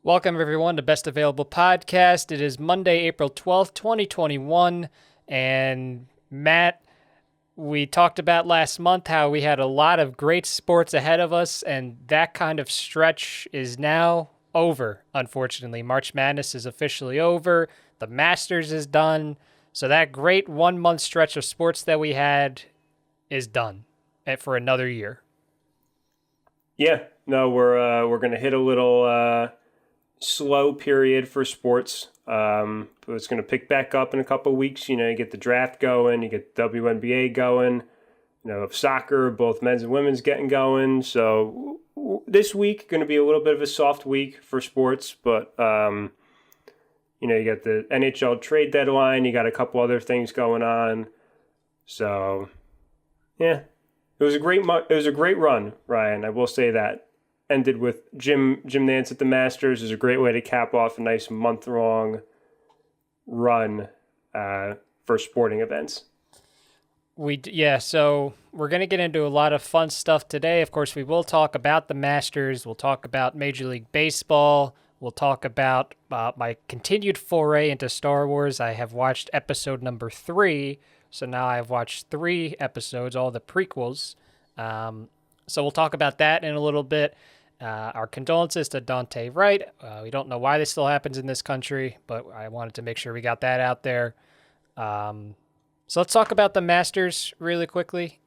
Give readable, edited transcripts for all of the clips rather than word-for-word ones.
Welcome, everyone, to Best Available Podcast. It is Monday, April 12th, 2021. And Matt, we talked about last month how we had a lot of great sports ahead of us, and that kind of stretch is now over, unfortunately. March Madness is officially over, the Masters is done. So that great 1 month stretch of sports that we had is done for another year. Yeah, no, we're gonna hit a little slow period for sports. But it's gonna pick back up in a couple of weeks. You get the draft going, you get the WNBA going. Soccer, both men's and women's getting going. So this week going to be a little bit of a soft week for sports, but you got the NHL trade deadline, you got a couple other things going on. So yeah, it was a great run, Ryan. I will say that. Ended with Jim Nance at the Masters is a great way to cap off a nice month-long run for sporting events. So we're going to get into a lot of fun stuff today. Of course, we will talk about the Masters. We'll talk about Major League Baseball. We'll talk about my continued foray into Star Wars. I have watched episode number 3, so now I've watched 3 episodes, all the prequels. So we'll talk about that in a little bit. Our condolences to Dante Wright. We don't know why this still happens in this country, but I wanted to make sure we got that out there. So let's talk about the Masters really quickly.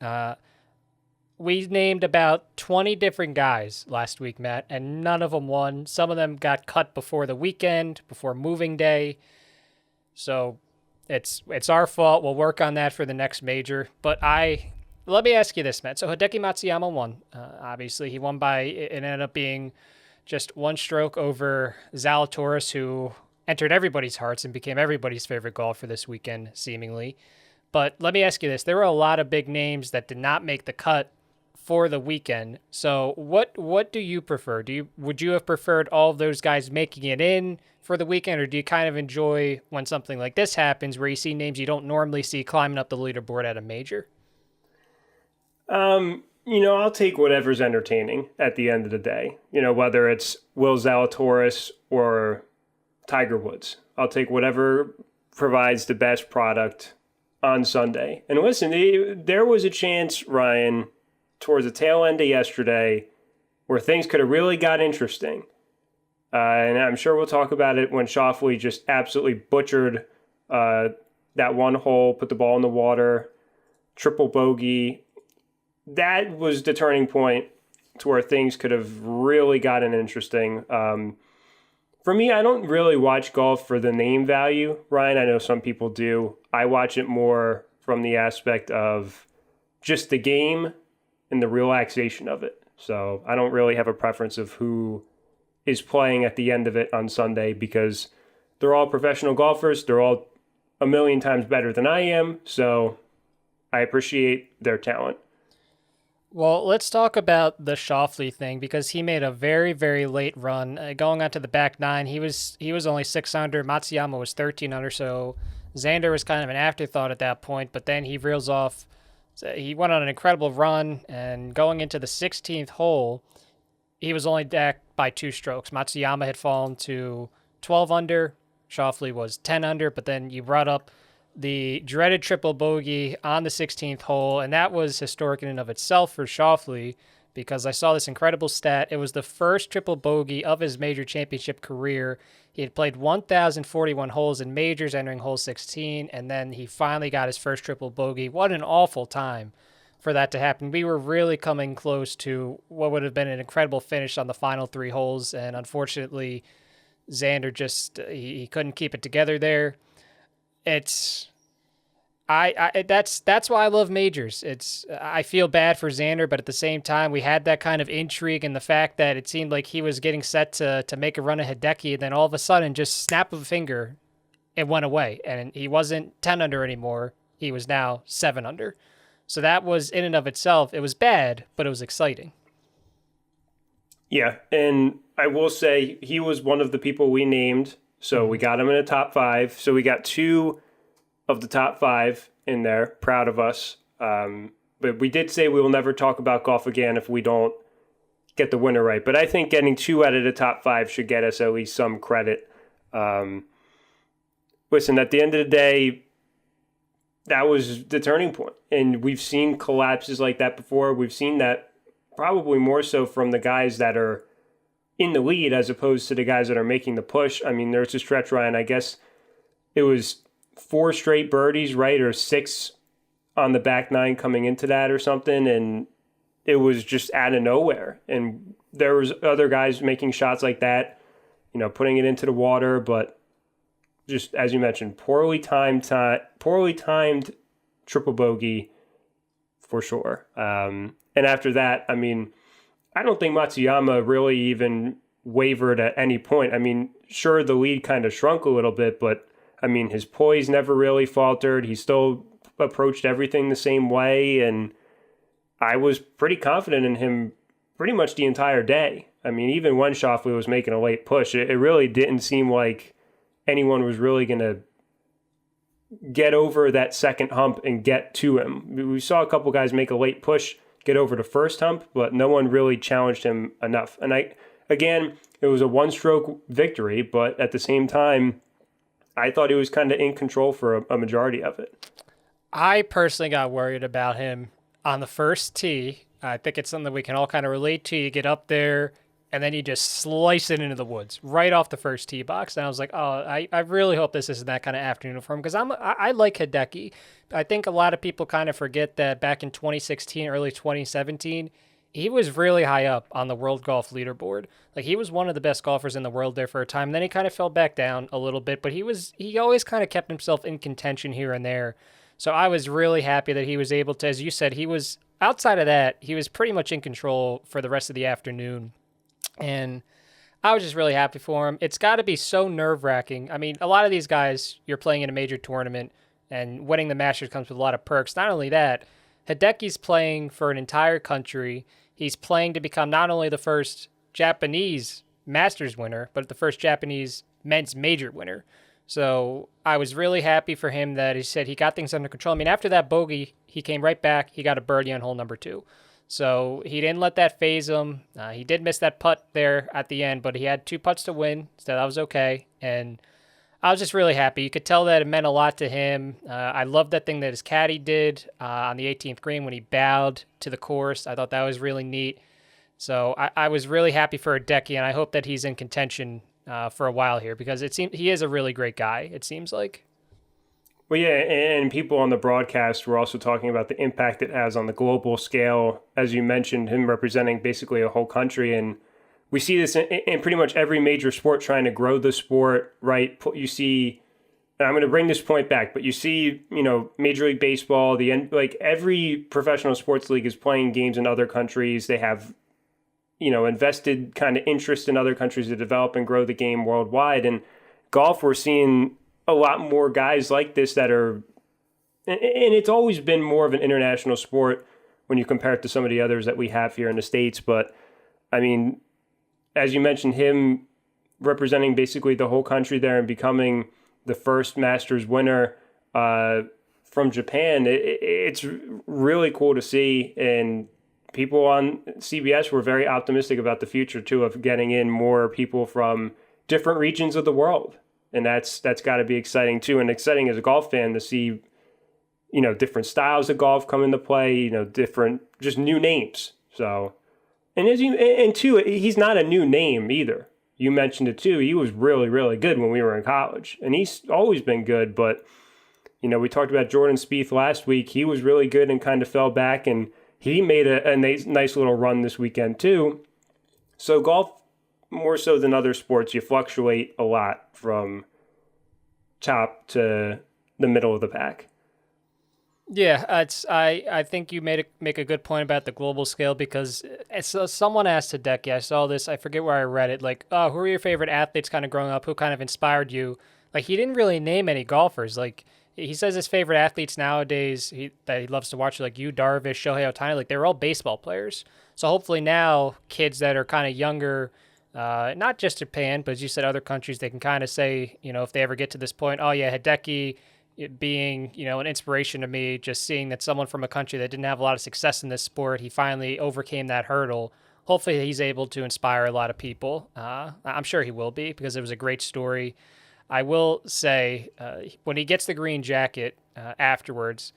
We named about 20 different guys last week, Matt, and none of them won. Some of them got cut before the weekend, before moving day. So it's our fault. We'll work on that for the next major. But let me ask you this, Matt. So Hideki Matsuyama won. Obviously, he won it ended up being just one stroke over Zalatoris, who entered everybody's hearts and became everybody's favorite golfer this weekend, seemingly. But let me ask you this. There were a lot of big names that did not make the cut for the weekend. So what do you prefer? Would you have preferred all of those guys making it in for the weekend, or do you kind of enjoy when something like this happens where you see names you don't normally see climbing up the leaderboard at a major? I'll take whatever's entertaining at the end of the day. Whether it's Will Zalatoris or Tiger Woods. I'll take whatever provides the best product on Sunday. And listen, there was a chance, Ryan, towards the tail end of yesterday where things could have really got interesting. And I'm sure we'll talk about it when Schauffele just absolutely butchered that one hole, put the ball in the water, triple bogey. That was the turning point to where things could have really gotten interesting. For me, I don't really watch golf for the name value, Ryan. I know some people do. I watch it more from the aspect of just the game and the relaxation of it. So I don't really have a preference of who is playing at the end of it on Sunday because they're all professional golfers. They're all a million times better than I am. So I appreciate their talent. Well, let's talk about the Schauffele thing because he made a very, very late run. Going on to the back nine, he was only 6 under. Matsuyama was 13 under, so Xander was kind of an afterthought at that point. But then he reels off. So he went on an incredible run, and going into the 16th hole, he was only back by 2 strokes. Matsuyama had fallen to 12 under. Schauffele was 10 under, but then you brought up the dreaded triple bogey on the 16th hole, and that was historic in and of itself for Schauffele because I saw this incredible stat. It was the first triple bogey of his major championship career. He had played 1,041 holes in majors entering hole 16, and then he finally got his first triple bogey. What an awful time for that to happen. We were really coming close to what would have been an incredible finish on the final 3 holes, and unfortunately, Xander he couldn't keep it together there. That's why I love majors. I feel bad for Xander, but at the same time, we had that kind of intrigue and the fact that it seemed like he was getting set to make a run at Hideki, and then all of a sudden, just snap of a finger, it went away, and he wasn't 10 under anymore. He was now 7 under. So that was in and of itself, it was bad, but it was exciting. Yeah, and I will say he was one of the people we named. So we got him in the top 5. So we got 2 of the top 5 in there. Proud of us. But we did say we will never talk about golf again if we don't get the winner right. But I think getting 2 out of the top 5 should get us at least some credit. Listen, at the end of the day, that was the turning point. And we've seen collapses like that before. We've seen that probably more so from the guys that are in the lead as opposed to the guys that are making the push. I mean, there's a stretch, Ryan, I guess it was 4 straight birdies, right? Or 6 on the back 9 coming into that or something. And it was just out of nowhere. And there was other guys making shots like that, putting it into the water, but just as you mentioned, poorly timed triple bogey for sure. And after that, I mean, I don't think Matsuyama really even wavered at any point. I mean, sure, the lead kind of shrunk a little bit, but I mean, his poise never really faltered. He still approached everything the same way, and I was pretty confident in him pretty much the entire day. I mean, even when Schauffele was making a late push, it really didn't seem like anyone was really going to get over that second hump and get to him. We saw a couple guys make a late push, get over the first hump, but no one really challenged him enough. And again, it was a one-stroke victory, but at the same time, I thought he was kind of in control for a majority of it. I personally got worried about him on the first tee. I think it's something that we can all kind of relate to. You get up there, and then you just slice it into the woods right off the first tee box. And I was like, oh, I really hope this isn't that kind of afternoon for him, because I like Hideki. I think a lot of people kind of forget that back in 2016, early 2017, he was really high up on the world golf leaderboard. Like, he was one of the best golfers in the world there for a time. Then he kind of fell back down a little bit, but he always kind of kept himself in contention here and there. So I was really happy that he was able to, as you said, outside of that, he was pretty much in control for the rest of the afternoon. And I was just really happy for him. It's got to be so nerve-wracking. I mean, a lot of these guys, you're playing in a major tournament, and winning the Masters comes with a lot of perks. Not only that, Hideki's playing for an entire country. He's playing to become not only the first Japanese Masters winner, but the first Japanese men's major winner. So I was really happy for him that he said he got things under control. I mean, after that bogey, he came right back. He got a birdie on hole number 2. So he didn't let that phase him. He did miss that putt there at the end, but he had 2 putts to win, so that was okay. And I was just really happy. You could tell that it meant a lot to him. I loved that thing that his caddy did on the 18th green when he bowed to the course. I thought that was really neat. So I was really happy for Hideki, and I hope that he's in contention for a while here, because it seems he is a really great guy, it seems like. Well, yeah, and people on the broadcast were also talking about the impact it has on the global scale. As you mentioned, him representing basically a whole country. And we see this in pretty much every major sport, trying to grow the sport, right? You see, and I'm going to bring this point back, but you see, Major League Baseball, like every professional sports league is playing games in other countries. They have, invested kind of interest in other countries to develop and grow the game worldwide. And golf, we're seeing a lot more guys like this that are, and it's always been more of an international sport when you compare it to some of the others that we have here in the States. But I mean, as you mentioned, him representing basically the whole country there and becoming the first Masters winner from Japan, it's really cool to see. And people on CBS were very optimistic about the future too, of getting in more people from different regions of the world. And that's got to be exciting too, and exciting as a golf fan to see, different styles of golf come into play, different, just new names. So, and two, he's not a new name either. You mentioned it too. He was really, really good when we were in college, and he's always been good. But, we talked about Jordan Spieth last week. He was really good and kind of fell back, and he made a nice little run this weekend too. So golf, more so than other sports, you fluctuate a lot from top to the middle of the pack. Yeah, I think you make a good point about the global scale, because someone asked Hideki, I saw this, I forget where I read it, like, oh, who are your favorite athletes kind of growing up? Who kind of inspired you? Like, he didn't really name any golfers. Like, he says his favorite athletes nowadays that he loves to watch, like Yu Darvish, Shohei Ohtani, like, they're all baseball players. So hopefully now kids that are kind of younger, not just Japan, but as you said, other countries, they can kind of say, if they ever get to this point, oh yeah, Hideki being, an inspiration to me, just seeing that someone from a country that didn't have a lot of success in this sport, he finally overcame that hurdle. hopefully he's able to inspire a lot of people. I'm sure he will be because it was a great story. I will say, when he gets the green jacket afterwards,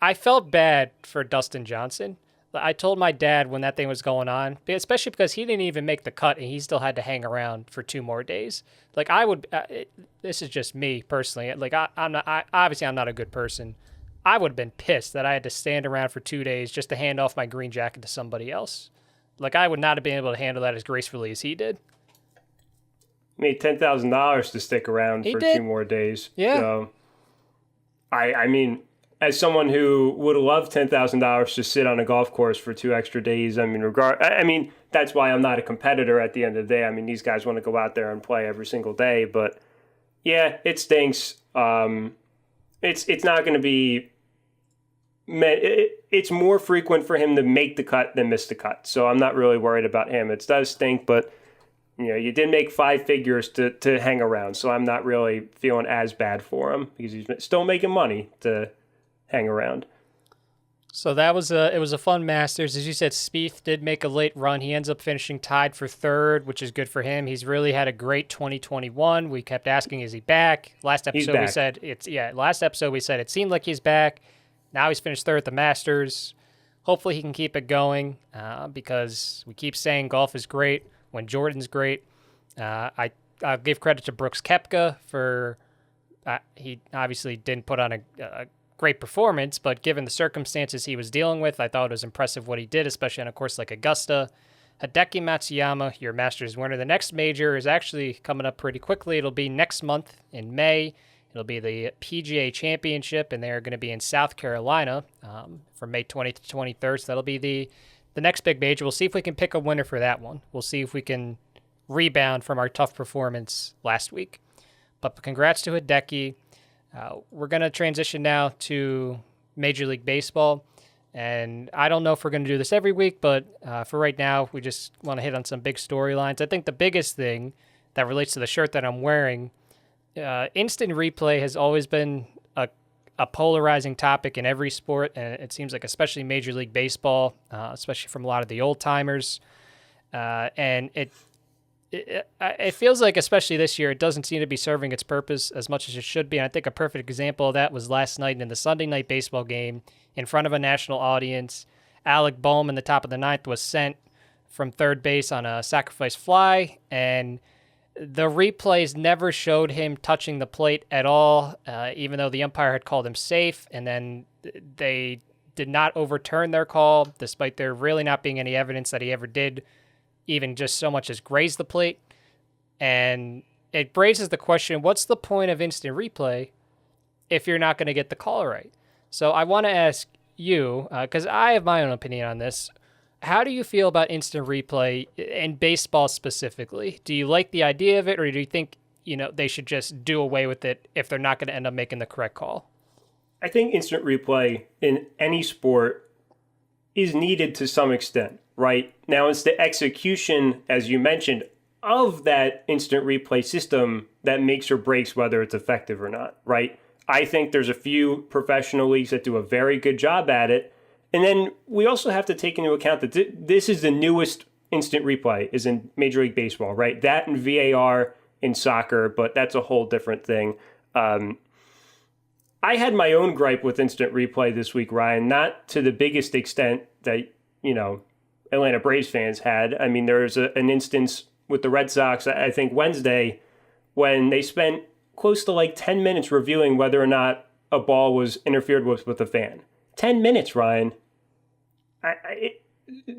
I felt bad for Dustin Johnson. I told my dad when that thing was going on, especially because he didn't even make the cut and he still had to hang around for 2 more days. Like I would, this is just me personally. Like I'm not, obviously I'm not a good person. I would have been pissed that I had to stand around for 2 days just to hand off my green jacket to somebody else. Like I would not have been able to handle that as gracefully as he did. Made $10,000 to stick around He for did. 2 more days. Yeah. So, I mean, as someone who would have loved $10,000 to sit on a golf course for 2 extra days, I mean, that's why I'm not a competitor at the end of the day. I mean, these guys want to go out there and play every single day, but yeah, it stinks. It's not going to be. It's more frequent for him to make the cut than miss the cut, so I'm not really worried about him. It does stink, but you did make 5 figures to hang around, so I'm not really feeling as bad for him because he's still making money to hang around. So it was a fun Masters. As you said, Spieth did make a late run. He ends up finishing tied for third, which is good for him. He's really had a great 2021. We kept asking, is he back? Last episode we said it seemed like he's back. Now he's finished third at the Masters. Hopefully he can keep it going because we keep saying golf is great when Jordan's great. I'll give credit to Brooks Koepka for he obviously didn't put on a great performance, but given the circumstances he was dealing with, I thought it was impressive what he did, especially on a course like Augusta. Hideki Matsuyama, your Masters winner. The next major is actually coming up pretty quickly. It'll be next month in May. It'll be the PGA Championship, and they're going to be in South Carolina from May 20th to 23rd. So that'll be the next big major. We'll see if we can pick a winner for that one. We'll see if we can rebound from our tough performance last week. But congrats to Hideki. We're going to transition now to Major League Baseball. And I don't know if we're going to do this every week, but for right now, we just want to hit on some big storylines. I think the biggest thing that relates to the shirt that I'm wearing, instant replay has always been a polarizing topic in every sport, and it seems like especially Major League Baseball, especially from a lot of the old-timers. And it feels like, especially this year, it doesn't seem to be serving its purpose as much as it should be. And I think a perfect example of that was last night in the Sunday night baseball game in front of a national audience. Alec Boehm in the top of the ninth was sent from third base on a sacrifice fly, and the replays never showed him touching the plate at all, even though the umpire had called him safe, and then they did not overturn their call, despite there really not being any evidence that he ever did even just so much as graze the plate. And it raises the question, what's the point of instant replay if you're not going to get the call right? So I want to ask you, because I have my own opinion on this, how do you feel about instant replay in baseball specifically? Do you like the idea of it, or do you think they should just do away with it if they're not going to end up making the correct call? I think instant replay in any sport is needed to some extent, right? Now, it's the execution, as you mentioned, of that instant replay system that makes or breaks whether it's effective or not, right? I think there's a few professional leagues that do a very good job at it. And then we also have to take into account that this is the newest instant replay is in Major League Baseball, right? That and VAR in soccer, but that's a whole different thing. I had my own gripe with instant replay this week, Ryan, not to the biggest extent that, Atlanta Braves fans had. I mean, there was an instance with the Red Sox, I think Wednesday, when they spent close to 10 minutes reviewing whether or not a ball was interfered with a fan. 10 minutes, Ryan.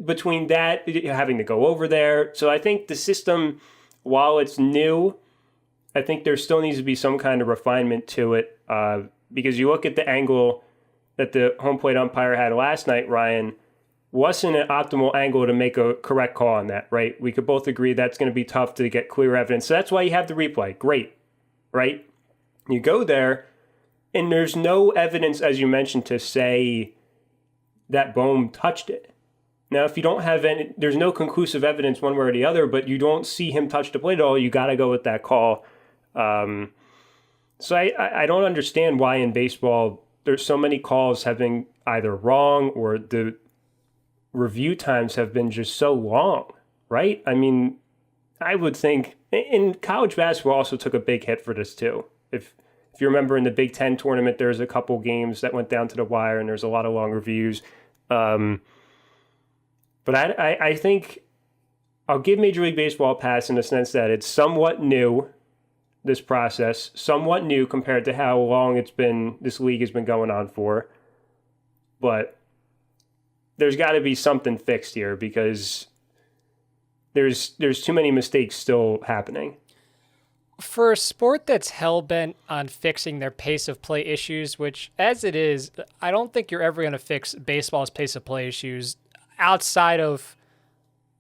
Between that, having to go over there. So I think the system, while it's new, I think there still needs to be some kind of refinement to it. Because you look at the angle that the home plate umpire had last night, Ryan, wasn't an optimal angle to make a correct call on that, right? We could both agree that's going to be tough to get clear evidence. So that's why you have the replay. Great, right? You go there, and there's no evidence, as you mentioned, to say that Boehm touched it. Now, if you don't have any, there's no conclusive evidence one way or the other, but you don't see him touch the plate at all, you got to go with that call. So I don't understand why in baseball there's so many calls having either wrong or the review times have been just so long, right? I mean, I would think in college basketball also took a big hit for this too. If you remember in the Big Ten tournament, there's a couple games that went down to the wire, and there's a lot of long reviews. But I think I'll give Major League Baseball a pass in the sense that it's somewhat new, this process, somewhat new compared to how long this league has been going on for. But there's got to be something fixed here because there's too many mistakes still happening. For a sport that's hell-bent on fixing their pace of play issues, which, as it is, I don't think you're ever going to fix baseball's pace of play issues outside of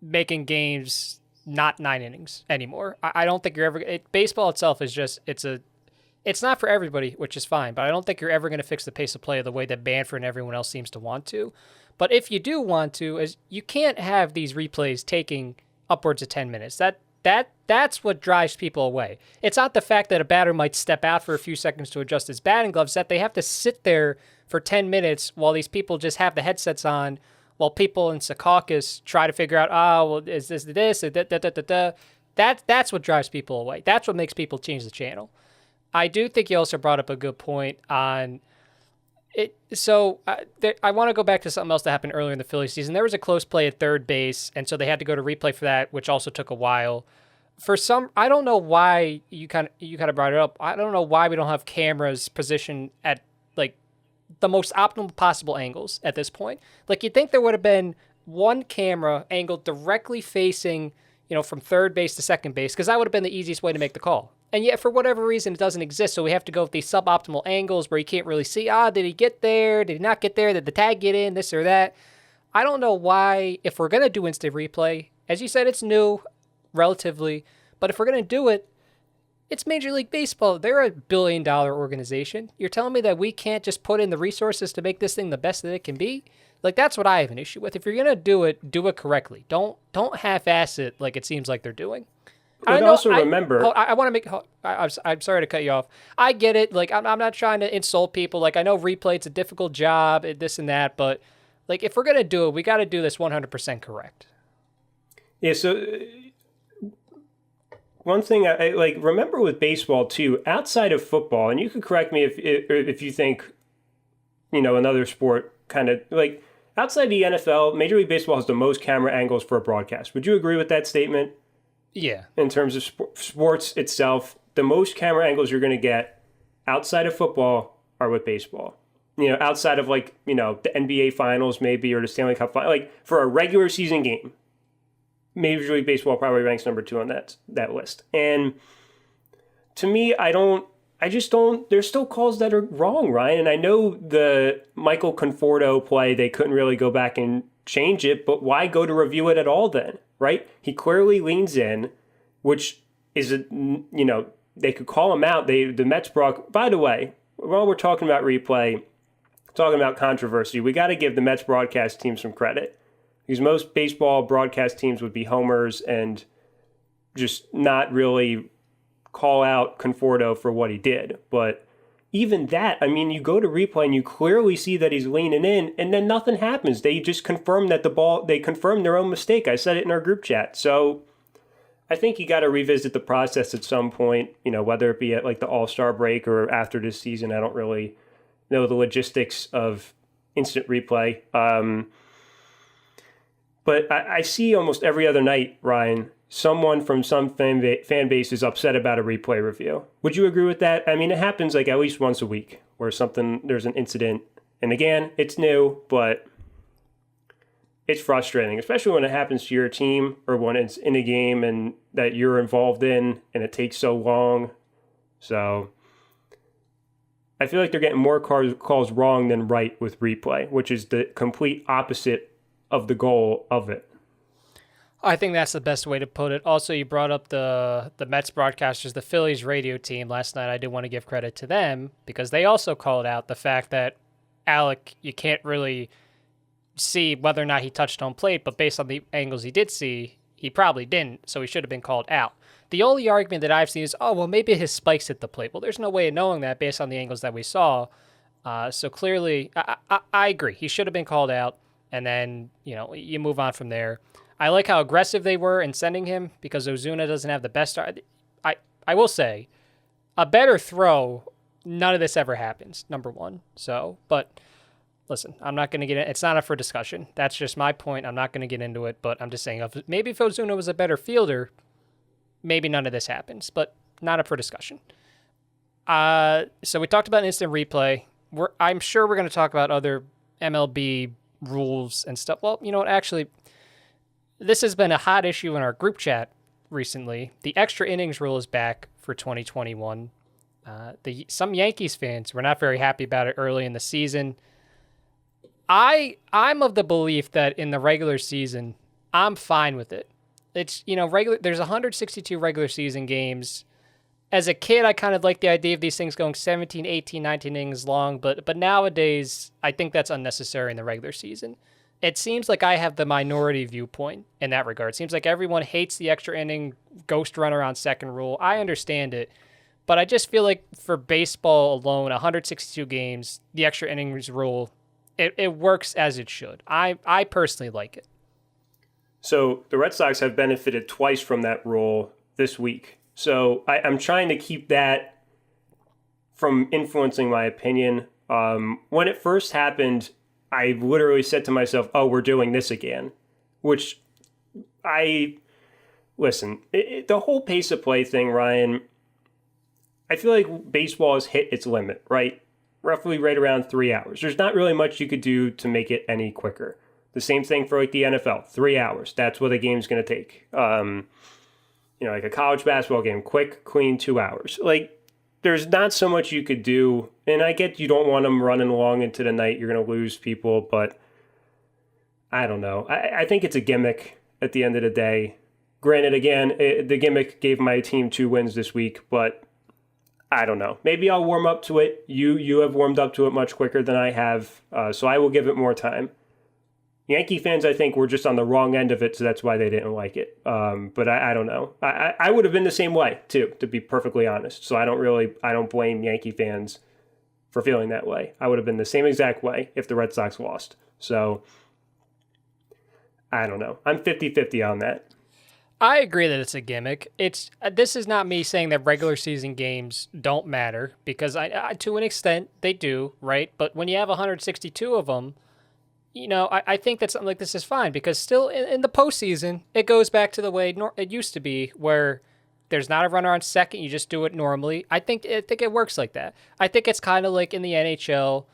making games not 9 innings anymore. I don't think you're ever... baseball itself is just... It's not for everybody, which is fine, but I don't think you're ever going to fix the pace of play the way that Banford and everyone else seems to want to. But if you do want to, you can't have these replays taking upwards of 10 minutes. That's what drives people away. It's not the fact that a batter might step out for a few seconds to adjust his batting gloves, that they have to sit there for 10 minutes while these people just have the headsets on, while people in Secaucus try to figure out, is this, That's what drives people away. That's what makes people change the channel. I do think you also brought up a good point on it. So I want to go back to something else that happened earlier in the Phillies season. There was a close play at third base, and so they had to go to replay for that, which also took a while. I don't know why you kind of brought it up. I don't know why we don't have cameras positioned at like the most optimal possible angles at this point. Like, you'd think there would have been one camera angled directly facing, from third base to second base, because that would have been the easiest way to make the call. And yet, for whatever reason, it doesn't exist. So we have to go with these suboptimal angles where you can't really see, did he get there? Did he not get there? Did the tag get in? This or that? I don't know why, if we're going to do instant replay, as you said, it's new, relatively, but if we're going to do it, it's Major League Baseball. They're a billion-dollar organization. You're telling me that we can't just put in the resources to make this thing the best that it can be? Like, that's what I have an issue with. If you're going to do it correctly. Don't half-ass it like it seems like they're doing. But also remember... I want to make... I'm sorry to cut you off. I get it. Like, I'm not trying to insult people. Like, I know replay, it's a difficult job, this and that, but, like, if we're going to do it, we got to do this 100% correct. Yeah, so... One thing I remember with baseball too, outside of football, and you could correct me if you think, another sport kind of like outside the NFL, Major League Baseball has the most camera angles for a broadcast. Would you agree with that statement? Yeah. In terms of sports itself, the most camera angles you're going to get outside of football are with baseball. Outside of the NBA Finals maybe, or the Stanley Cup Final, like for a regular season game. Major League Baseball probably ranks number 2 on that list. And to me, there's still calls that are wrong, Ryan. And I know the Michael Conforto play, they couldn't really go back and change it, but why go to review it at all then, right? He clearly leans in, which is, they could call him out. The Mets by the way, while we're talking about replay, talking about controversy, we got to give the Mets broadcast team some credit. Because most baseball broadcast teams would be homers and just not really call out Conforto for what he did. But even that, you go to replay and you clearly see that he's leaning in, and then nothing happens. They just confirm that they confirmed their own mistake. I said it in our group chat. So I think you got to revisit the process at some point, whether it be at like the All-Star break or after this season. I don't really know the logistics of instant replay. But I see almost every other night, Ryan, someone from some fan base is upset about a replay review. Would you agree with that? It happens like at least once a week where there's an incident. And again, it's new, but it's frustrating, especially when it happens to your team or when it's in a game and that you're involved in and it takes so long. So I feel like they're getting more calls wrong than right with replay, which is the complete opposite of the goal of it. I think that's the best way to put it. Also, you brought up the Mets broadcasters, the Phillies radio team last night. I did want to give credit to them because they also called out the fact that Alec, you can't really see whether or not he touched home plate, but based on the angles he did see, he probably didn't, so he should have been called out. The only argument that I've seen is, maybe his spikes hit the plate. Well, there's no way of knowing that based on the angles that we saw. So clearly, I agree. He should have been called out. and then, you move on from there. I like how aggressive they were in sending him because Ozuna doesn't have the best start. I will say, a better throw, none of this ever happens, number one. So, but listen, I'm not going to get it. It's not up for discussion. That's just my point. I'm not going to get into it, but I'm just saying, maybe if Ozuna was a better fielder, maybe none of this happens, but not up for discussion. So we talked about instant replay. I'm sure we're going to talk about other MLB rules and stuff. Well, you know what? Actually, this has been a hot issue in our group chat recently. The extra innings rule is back for 2021. Some Yankees fans were not very happy about it early in the season. I'm of the belief that in the regular season, I'm fine with it. It's, there's 162 regular season games. As a kid, I kind of like the idea of these things going 17, 18, 19 innings long, but nowadays, I think that's unnecessary in the regular season. It seems like I have the minority viewpoint in that regard. It seems like everyone hates the extra inning ghost runner on second rule. I understand it, but I just feel like for baseball alone, 162 games, the extra innings rule, it works as it should. I personally like it. So the Red Sox have benefited twice from that rule this week. So I'm trying to keep that from influencing my opinion. When it first happened, I literally said to myself, oh, we're doing this again, which the whole pace of play thing, Ryan, I feel like baseball has hit its limit, right? Roughly right around 3 hours. There's not really much you could do to make it any quicker. The same thing for like the NFL, 3 hours. That's what a game's going to take. Like a college basketball game, quick, clean, 2 hours. Like, there's not so much you could do. And I get you don't want them running long into the night. You're going to lose people, but I don't know. I think it's a gimmick at the end of the day. Granted, again, the gimmick gave my team 2 wins this week, but I don't know. Maybe I'll warm up to it. You have warmed up to it much quicker than I have, so I will give it more time. Yankee fans, I think, were just on the wrong end of it, so that's why they didn't like it. But I don't know. I would have been the same way, too, to be perfectly honest. So I don't blame Yankee fans for feeling that way. I would have been the same exact way if the Red Sox lost. So I don't know. I'm 50-50 on that. I agree that it's a gimmick. This is not me saying that regular season games don't matter, because I to an extent they do, right? But when you have 162 of them, I think that something like this is fine, because still in the postseason, it goes back to the way it used to be, where there's not a runner on second, you just do it normally. I think it works like that. I think it's kind of like in the NHL,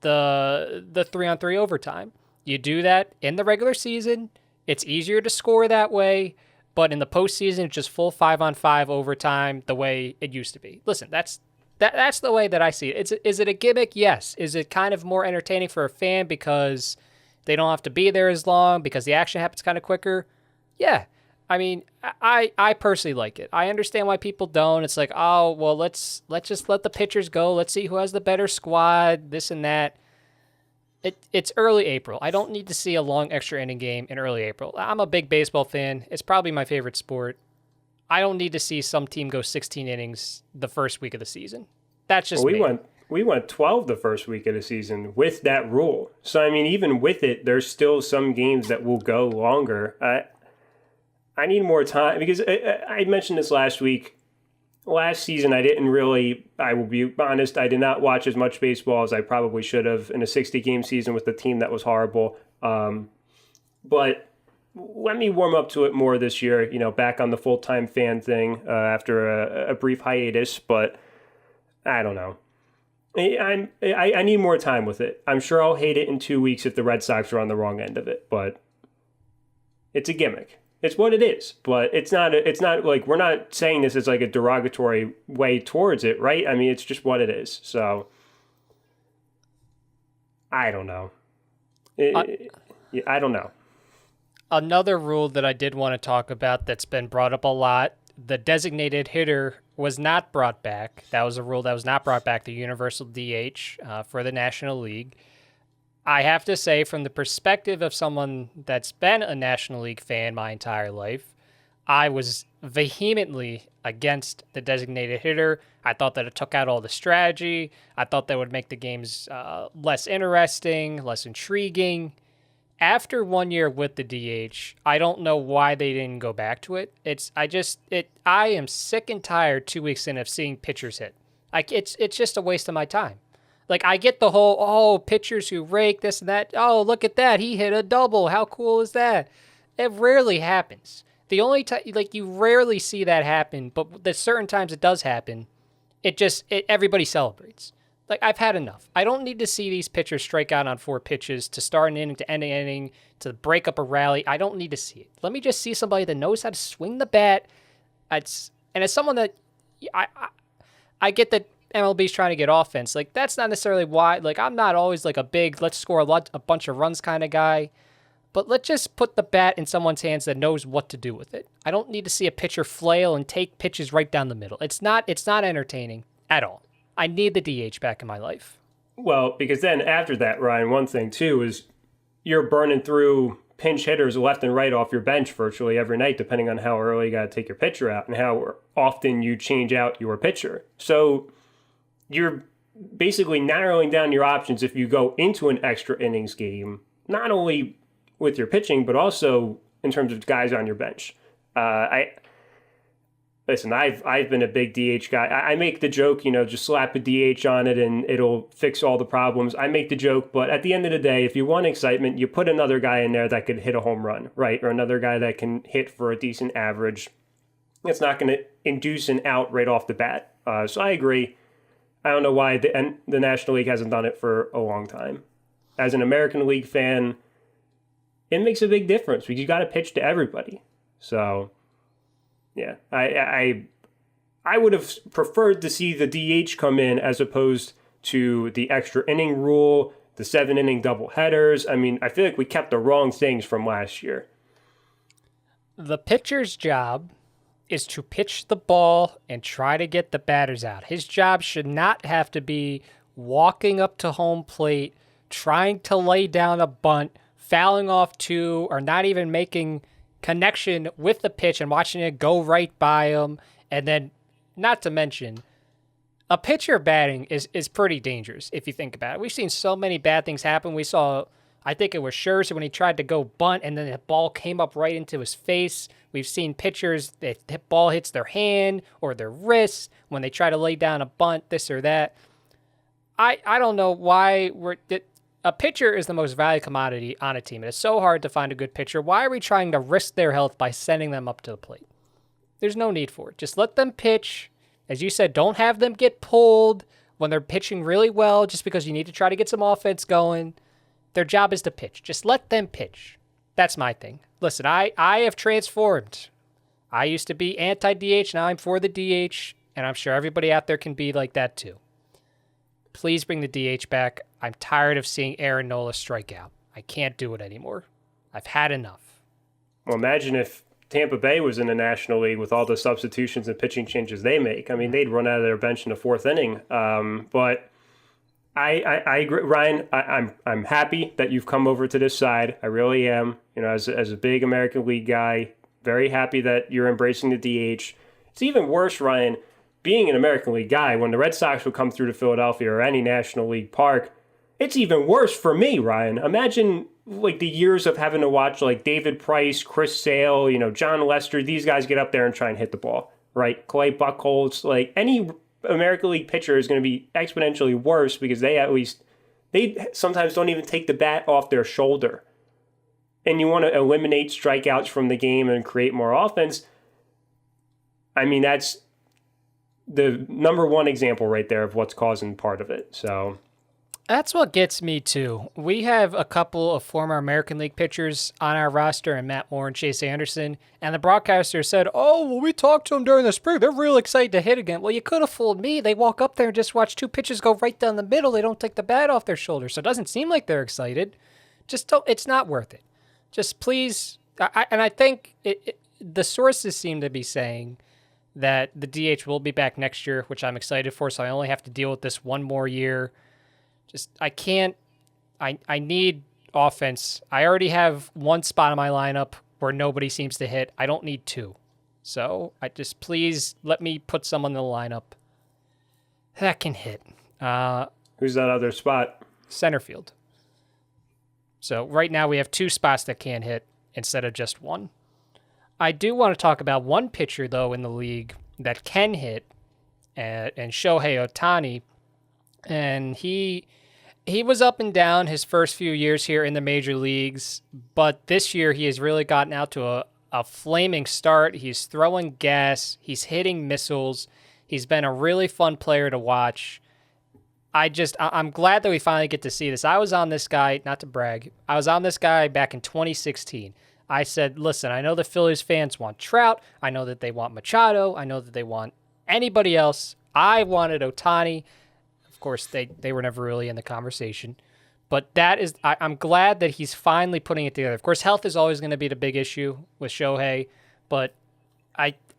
the 3-on-3 overtime. You do that in the regular season, it's easier to score that way, but in the postseason, it's just full 5-on-5 overtime the way it used to be. Listen, that's the way that I see it. Is it a gimmick? Yes. Is it kind of more entertaining for a fan because they don't have to be there as long, because the action happens kind of quicker? Yeah. I mean, I personally like it. I understand why people don't. It's like, oh, well, let's just let the pitchers go. Let's see who has the better squad, this and that. It's early April. I don't need to see a long extra inning game in early April. I'm a big baseball fan. It's probably my favorite sport. I don't need to see some team go 16 innings the first week of the season. That's just me. We went 12 the first week of the season with that rule. So, I mean, even with it, there's still some games that will go longer. I need more time, because I mentioned this last week. Last season, I will be honest, I did not watch as much baseball as I probably should have in a 60-game season with a team that was horrible. But let me warm up to it more this year, back on the full-time fan thing after a brief hiatus, but I don't know. I need more time with it. I'm sure I'll hate it in 2 weeks if the Red Sox are on the wrong end of it, but it's a gimmick. It's what it is, but it's not like, we're not saying this as like a derogatory way towards it, right? I mean, it's just what it is. So I don't know. I don't know. Another rule that I did want to talk about that's been brought up a lot, the designated hitter was not brought back. That was a rule that was not brought back, the universal DH for the National League. I have to say, from the perspective of someone that's been a National League fan my entire life, I was vehemently against the designated hitter. I thought that it took out all the strategy. I thought that would make the games less interesting, less intriguing. after 1 year with the DH, I don't know why they didn't go back to it. I am sick and tired 2 weeks in of seeing pitchers hit. Like it's just a waste of my time. Like I get the whole pitchers who rake this and that. Oh, look at that. He hit a double. How cool is that? It rarely happens. The only time, like, you rarely see that happen, but the certain times it does happen, everybody celebrates. Like, I've had enough. I don't need to see these pitchers strike out on 4 pitches to start an inning, to end an inning, to break up a rally. I don't need to see it. Let me just see somebody that knows how to swing the bat. And as someone that I get that MLB's trying to get offense. Like, that's not necessarily why. Like, I'm not always like a big let's score a bunch of runs kind of guy. But let's just put the bat in someone's hands that knows what to do with it. I don't need to see a pitcher flail and take pitches right down the middle. It's not entertaining at all. I need the DH back in my life. Well, because then after that, Ryan, one thing too is you're burning through pinch hitters left and right off your bench virtually every night, depending on how early you got to take your pitcher out and how often you change out your pitcher. So you're basically narrowing down your options if you go into an extra innings game, not only with your pitching, but also in terms of guys on your bench. I've been a big DH guy. I make the joke, just slap a DH on it and it'll fix all the problems. I make the joke, but at the end of the day, if you want excitement, you put another guy in there that could hit a home run, right? Or another guy that can hit for a decent average. It's not going to induce an out right off the bat. So I agree. I don't know why the National League hasn't done it for a long time. As an American League fan, it makes a big difference because you got to pitch to everybody. So, yeah, I would have preferred to see the DH come in as opposed to the extra inning rule, the 7-inning doubleheaders. I mean, I feel like we kept the wrong things from last year. The pitcher's job is to pitch the ball and try to get the batters out. His job should not have to be walking up to home plate, trying to lay down a bunt, fouling off two, or not even making connection with the pitch and watching it go right by him. And then, not to mention, a pitcher batting is pretty dangerous if you think about it. We've seen so many bad things happen. We saw, I think it was Scherzer when he tried to go bunt and then the ball came up right into his face. We've seen pitchers that the ball hits their hand or their wrist when they try to lay down a bunt, this or that. I don't know why a pitcher is the most valued commodity on a team. It is so hard to find a good pitcher. Why are we trying to risk their health by sending them up to the plate? There's no need for it. Just let them pitch. As you said, don't have them get pulled when they're pitching really well just because you need to try to get some offense going. Their job is to pitch. Just let them pitch. That's my thing. Listen, I have transformed. I used to be anti-DH. Now I'm for the DH, and I'm sure everybody out there can be like that too. Please bring the DH back. I'm tired of seeing Aaron Nola strike out. I can't do it anymore. I've had enough. Well, imagine if Tampa Bay was in the National League with all the substitutions and pitching changes they make. I mean, they'd run out of their bench in the fourth inning. But I agree, Ryan. I'm happy that you've come over to this side. I really am. As a big American League guy, very happy that you're embracing the DH. It's even worse, Ryan, being an American League guy. When the Red Sox would come through to Philadelphia or any National League park, it's even worse for me, Ryan. Imagine like the years of having to watch like David Price, Chris Sale, John Lester, these guys get up there and try and hit the ball, right? Clay Buchholz, like any American League pitcher is going to be exponentially worse because they sometimes don't even take the bat off their shoulder. And you want to eliminate strikeouts from the game and create more offense. I mean, that's the number one example right there of what's causing part of it. So that's what gets me too. We have a couple of former American League pitchers on our roster, and Matt Moore and Chase Anderson, and the broadcaster said, "Oh, well, we talked to them during the spring. They're real excited to hit again." Well, you could have fooled me. They walk up there and just watch two pitches go right down the middle. They don't take the bat off their shoulder, so it doesn't seem like they're excited. It's not worth it. Just please, I think the sources seem to be saying that the DH will be back next year, which I'm excited for, so I only have to deal with this one more year. I need offense. I already have one spot in my lineup where nobody seems to hit. I don't need two. So please let me put someone in the lineup that can hit. Who's that other spot? Center field. So right now we have 2 spots that can't hit instead of just one. I do want to talk about one pitcher, though, in the league that can hit, and Shohei Ohtani. And he was up and down his first few years here in the major leagues, but this year he has really gotten out to a flaming start. He's throwing gas. He's hitting missiles. He's been a really fun player to watch. I'm glad that we finally get to see this. I was on this guy, not to brag, I was on this guy back in 2016. I said, listen, I know the Phillies fans want Trout. I know that they want Machado. I know that they want anybody else. I wanted Ohtani. Of course, they were never really in the conversation. But I'm glad that he's finally putting it together. Of course, health is always going to be the big issue with Shohei, but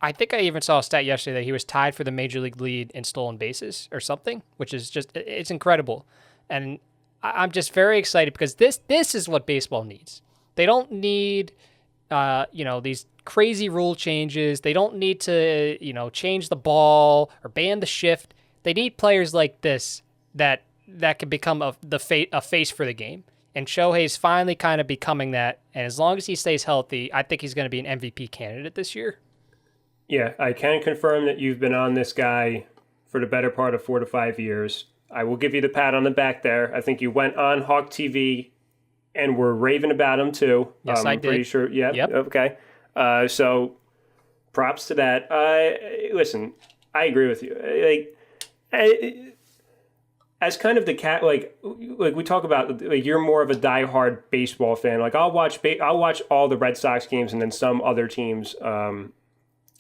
I think I even saw a stat yesterday that he was tied for the major league lead in stolen bases or something, which is it's incredible. And I'm just very excited because this is what baseball needs. They don't need, these crazy rule changes. They don't need to, change the ball or ban the shift. They need players like this that can become a face for the game. And Shohei's finally kind of becoming that. And as long as he stays healthy, I think he's going to be an MVP candidate this year. Yeah, I can confirm that you've been on this guy for the better part of 4 to 5 years. I will give you the pat on the back there. I think you went on Hawk TV and were raving about him too. Yes, I I'm did. pretty sure. Yep. Okay. So props to that. Listen, I agree with you. As kind of the cat, like we talk about, like you're more of a diehard baseball fan. Like I'll watch all the Red Sox games and then some other teams.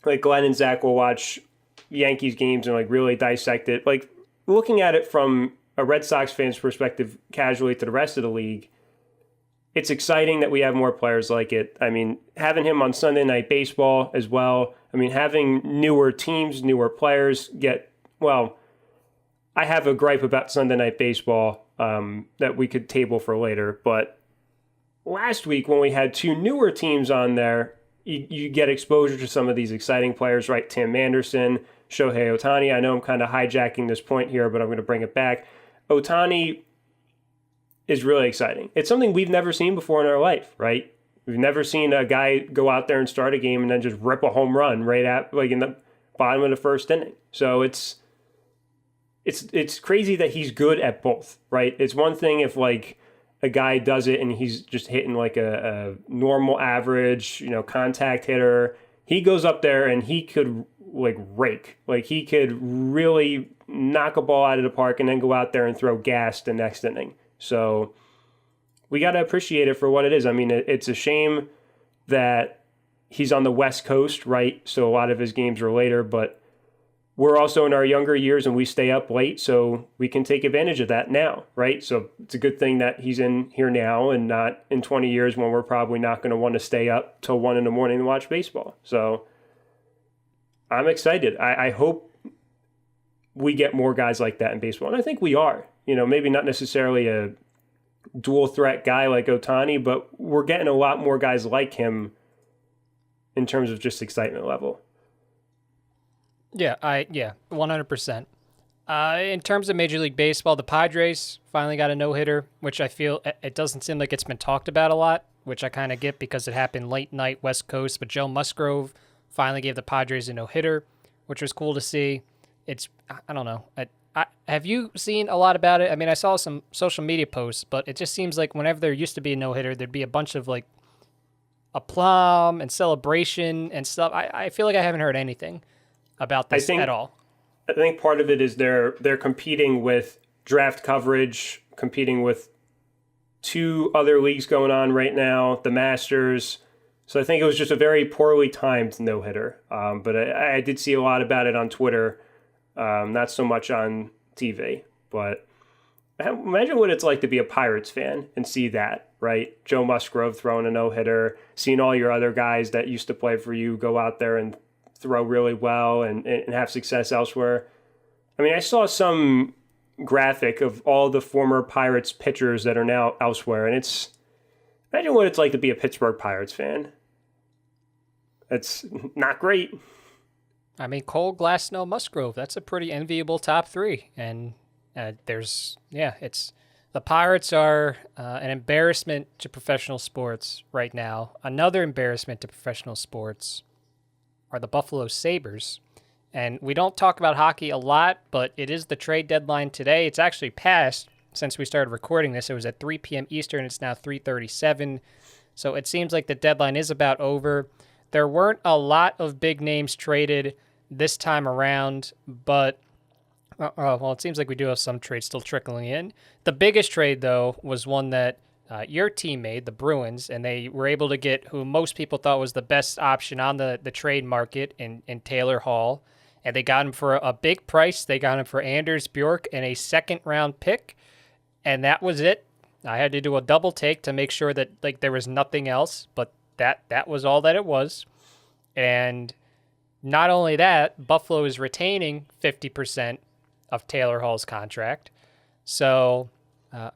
Like Glenn and Zach will watch Yankees games and like really dissect it. Like looking at it from a Red Sox fan's perspective, casually to the rest of the league, it's exciting that we have more players like it. I mean, having him on Sunday Night Baseball as well. I mean, having newer teams, newer players I have a gripe about Sunday Night Baseball that we could table for later. But last week when we had 2 newer teams on there, you get exposure to some of these exciting players, right? Tim Anderson, Shohei Ohtani. I know I'm kind of hijacking this point here, but I'm going to bring it back. Ohtani is really exciting. It's something we've never seen before in our life, right? We've never seen a guy go out there and start a game and then just rip a home run right at like in the bottom of the first inning. So it's crazy that he's good at both, right? It's one thing if like a guy does it and he's just hitting like a normal average, contact hitter. He goes up there and he could like rake. Like he could really knock a ball out of the park and then go out there and throw gas the next inning. So we got to appreciate it for what it is. I mean, it's a shame that he's on the West Coast, right? So a lot of his games are later, but we're also in our younger years and we stay up late, so we can take advantage of that now, right? So it's a good thing that he's in here now and not in 20 years when we're probably not going to want to stay up till 1 a.m. to watch baseball. So I'm excited. I hope we get more guys like that in baseball. And I think we are. Maybe not necessarily a dual threat guy like Ohtani, but we're getting a lot more guys like him in terms of just excitement level. Yeah, 100%. In terms of Major League Baseball, the Padres finally got a no-hitter, which I feel it doesn't seem like it's been talked about a lot, which I kind of get because it happened late night West Coast, but Joe Musgrove finally gave the Padres a no-hitter, which was cool to see. I don't know. Have you seen a lot about it? I mean, I saw some social media posts, but it just seems like whenever there used to be a no-hitter, there'd be a bunch of like aplomb and celebration and stuff. I feel like I haven't heard anything about this at all. I think part of it is they're competing with draft coverage, competing with 2 other leagues going on right now, the Masters. So I think it was just a very poorly timed no-hitter. But I did see a lot about it on Twitter, not so much on TV. But imagine what it's like to be a Pirates fan and see that, right? Joe Musgrove throwing a no-hitter, seeing all your other guys that used to play for you go out there and throw really well and have success elsewhere. I mean, I saw some graphic of all the former Pirates pitchers that are now elsewhere, and imagine what it's like to be a Pittsburgh Pirates fan. It's not great. I mean, Cole, Glasnow, Musgrove, that's a pretty enviable top 3. And it's The Pirates are an embarrassment to professional sports right now. Another embarrassment to professional sports are the Buffalo Sabres. And we don't talk about hockey a lot, but it is the trade deadline today. It's actually passed since we started recording this. It was at 3 p.m. Eastern. It's now 3:37. So it seems like the deadline is about over. There weren't a lot of big names traded this time around, but well, it seems like we do have some trades still trickling in. The biggest trade, though, was one that your team made, the Bruins, and they were able to get who most people thought was the best option on the trade market in Taylor Hall. And they got him for a big price. They got him for Anders Bjork and a second-round pick, and that was it. I had to do a double take to make sure that there was nothing else, but that was all that it was. And not only that, Buffalo is retaining 50% of Taylor Hall's contract. So,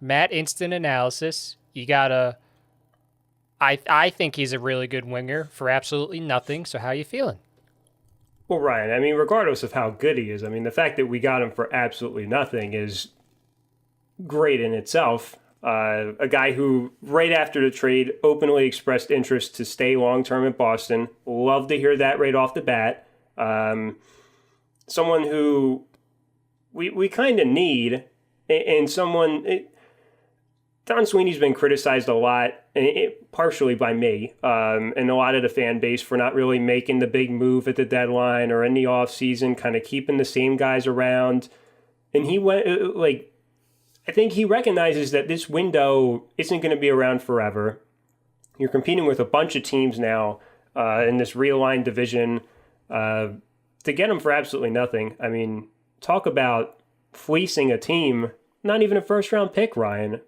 Matt, instant analysis. You gotta. I think he's a really good winger for absolutely nothing. So, how you feeling? Well, Ryan, I mean, regardless of how good he is, I mean, the fact that we got him for absolutely nothing is great in itself. A guy who, right after the trade, openly expressed interest to stay long-term in Boston. Love to hear that right off the bat. Someone who we kind of need, and someone... Don Sweeney's been criticized a lot, partially by me, and a lot of the fan base for not really making the big move at the deadline or in the offseason, kind of keeping the same guys around. And he went, I think he recognizes that this window isn't going to be around forever. You're competing with a bunch of teams now in this realigned division to get them for absolutely nothing. I mean, talk about fleecing a team, not even a first-round pick, Ryan,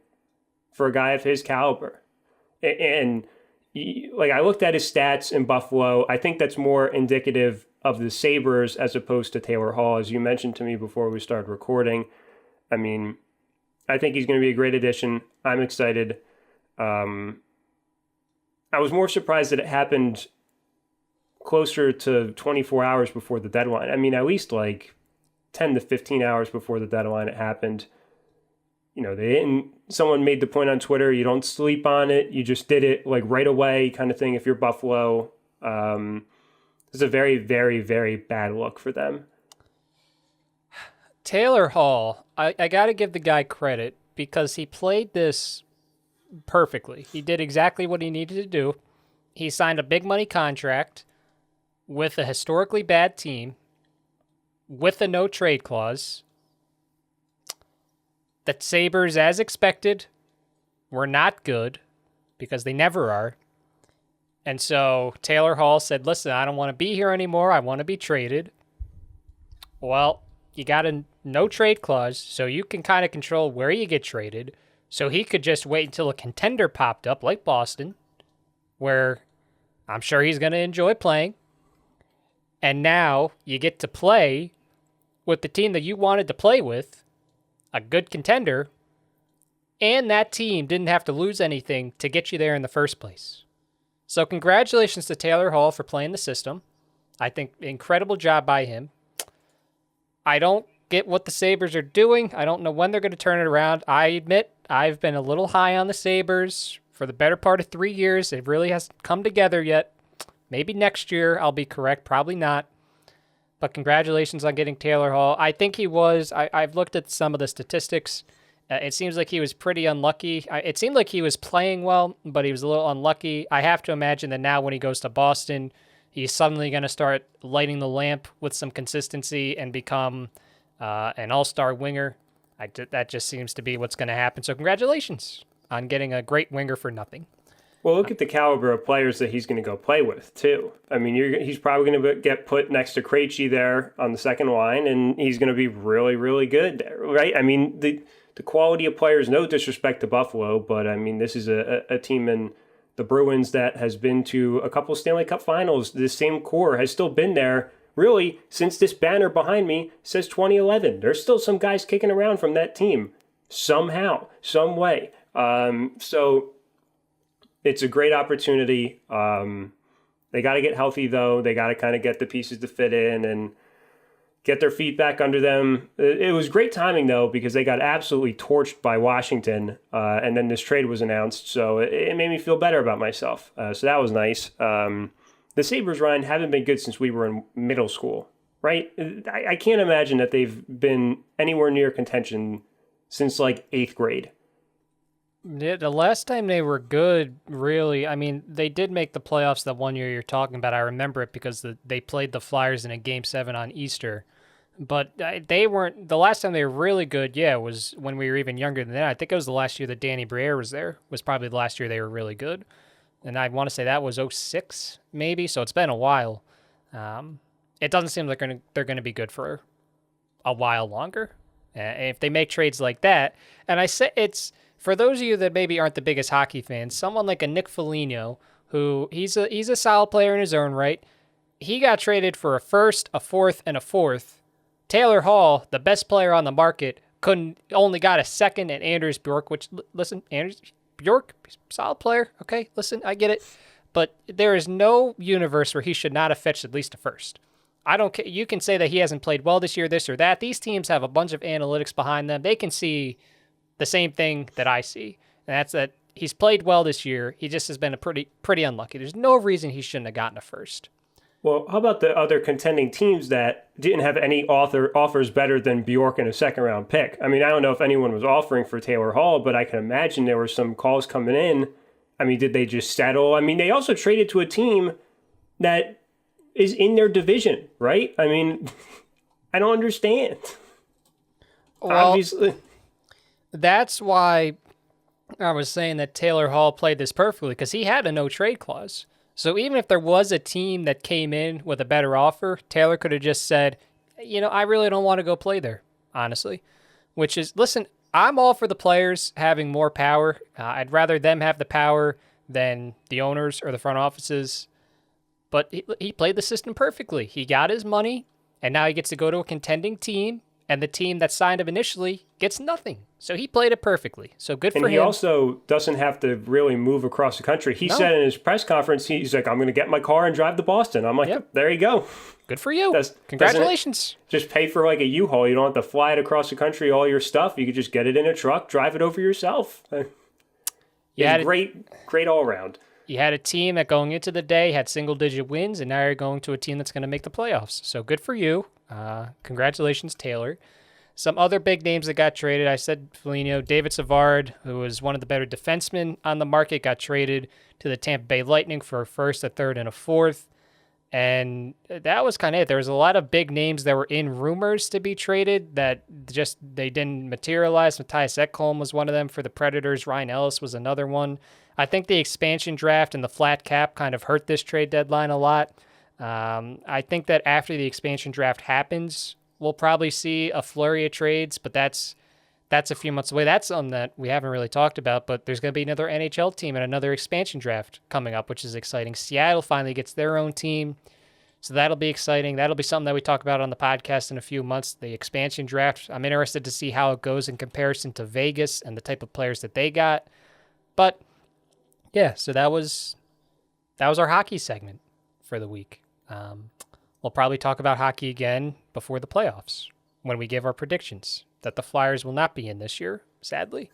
for a guy of his caliber. And I looked at his stats in Buffalo. I think that's more indicative of the Sabres as opposed to Taylor Hall, as you mentioned to me before we started recording. I mean, I think he's going to be a great addition. I'm excited. I was more surprised that it happened closer to 24 hours before the deadline. I mean, at least 10 to 15 hours before the deadline it happened. They didn't. Someone made the point on Twitter, you don't sleep on it. You just did it right away kind of thing if you're Buffalo. It's a very, very, very bad look for them. Taylor Hall, I got to give the guy credit because he played this perfectly. He did exactly what he needed to do. He signed a big money contract with a historically bad team with a no trade clause. The Sabres, as expected, were not good because they never are. And so Taylor Hall said, listen, I don't want to be here anymore. I want to be traded. Well, you got a no trade clause, so you can kind of control where you get traded. So he could just wait until a contender popped up like Boston, where I'm sure he's going to enjoy playing. And now you get to play with the team that you wanted to play with, a good contender, and that team didn't have to lose anything to get you there in the first place. So congratulations to Taylor Hall for playing the system. I think incredible job by him. I don't get what the Sabres are doing. I don't know when they're going to turn it around. I admit I've been a little high on the Sabres for the better part of 3 years. It really hasn't come together yet. Maybe next year I'll be correct. Probably not. But congratulations on getting Taylor Hall. I think he was. I've looked at some of the statistics. It seems like he was pretty unlucky. It seemed like he was playing well, but he was a little unlucky. I have to imagine that now when he goes to Boston, he's suddenly going to start lighting the lamp with some consistency and become an all-star winger. That just seems to be what's going to happen. So congratulations on getting a great winger for nothing. Well, look at the caliber of players that he's going to go play with, too. I mean, he's probably going to get put next to Krejci there on the second line, and he's going to be really, really good there, right? I mean, the quality of players, no disrespect to Buffalo, but, I mean, this is a team in the Bruins that has been to a couple Stanley Cup finals. This same core has still been there, really, since this banner behind me says 2011. There's still some guys kicking around from that team somehow, some way. So it's a great opportunity. They got to get healthy, though. They got to kind of get the pieces to fit in and get their feet back under them. It was great timing, though, because they got absolutely torched by Washington, and then this trade was announced, so it made me feel better about myself. So that was nice. The Sabres, Ryan, haven't been good since we were in middle school, right? I can't imagine that they've been anywhere near contention since, like, 8th grade. Yeah, the last time they were good, really, I mean, they did make the playoffs that one year you're talking about. I remember it because they played the Flyers in a Game 7 on Easter. But they weren't, the last time they were really good, was when we were even younger than that. I think it was the last year that Danny Briere was there, was probably the last year they were really good. And I want to say that was 06, maybe, so it's been a while. It doesn't seem like they're going to be good for a while longer. If they make trades like that, and I say it's, for those of you that maybe aren't the biggest hockey fans, someone like a Nick Foligno, who he's a solid player in his own right, he got traded for a first, a fourth, and a fourth. Taylor Hall, the best player on the market, only got a second, and Anders Bjork, which, listen, Anders Bjork, solid player, okay, listen, I get it, but there is no universe where he should not have fetched at least a first. I don't care. You can say that he hasn't played well this year, this or that. These teams have a bunch of analytics behind them. They can see the same thing that I see, and that's that he's played well this year. He just has been a pretty unlucky. There's no reason he shouldn't have gotten a first. Well, how about the other contending teams that didn't have any offers better than Bjork and a second-round pick? I mean, I don't know if anyone was offering for Taylor Hall, but I can imagine there were some calls coming in. I mean, did they just settle? I mean, they also traded to a team that is in their division, right? I mean, I don't understand. Well, obviously. That's why I was saying that Taylor Hall played this perfectly, because he had a no-trade clause. So even if there was a team that came in with a better offer, Taylor could have just said, I really don't want to go play there, honestly. Which is, listen, I'm all for the players having more power. I'd rather them have the power than the owners or the front offices. But he played the system perfectly. He got his money, and now he gets to go to a contending team, and the team that signed him initially gets nothing. So he played it perfectly. So good for him. And he also doesn't have to really move across the country. He said in his press conference, he's like, I'm going to get my car and drive to Boston. I'm like, There you go. Good for you. Congratulations. Just pay for like a U-Haul. You don't have to fly it across the country, all your stuff. You could just get it in a truck, drive it over yourself. Yeah, great all around. You had a team that going into the day had single-digit wins, and now you're going to a team that's going to make the playoffs. So good for you. Congratulations, Taylor. Some other big names that got traded, I said Foligno, David Savard, who was one of the better defensemen on the market, got traded to the Tampa Bay Lightning for a first, a third, and a fourth. And that was kind of it. There was a lot of big names that were in rumors to be traded that just they didn't materialize. Matthias Ekholm was one of them for the Predators. Ryan Ellis was another one. I think the expansion draft and the flat cap kind of hurt this trade deadline a lot. I think that after the expansion draft happens, we'll probably see a flurry of trades, but that's a few months away. That's something that we haven't really talked about, but there's going to be another NHL team and another expansion draft coming up, which is exciting. Seattle finally gets their own team, so that'll be exciting. That'll be something that we talk about on the podcast in a few months, the expansion draft. I'm interested to see how it goes in comparison to Vegas and the type of players that they got. But, yeah, so that was our hockey segment for the week. We'll probably talk about hockey again before the playoffs when we give our predictions that the Flyers will not be in this year, sadly.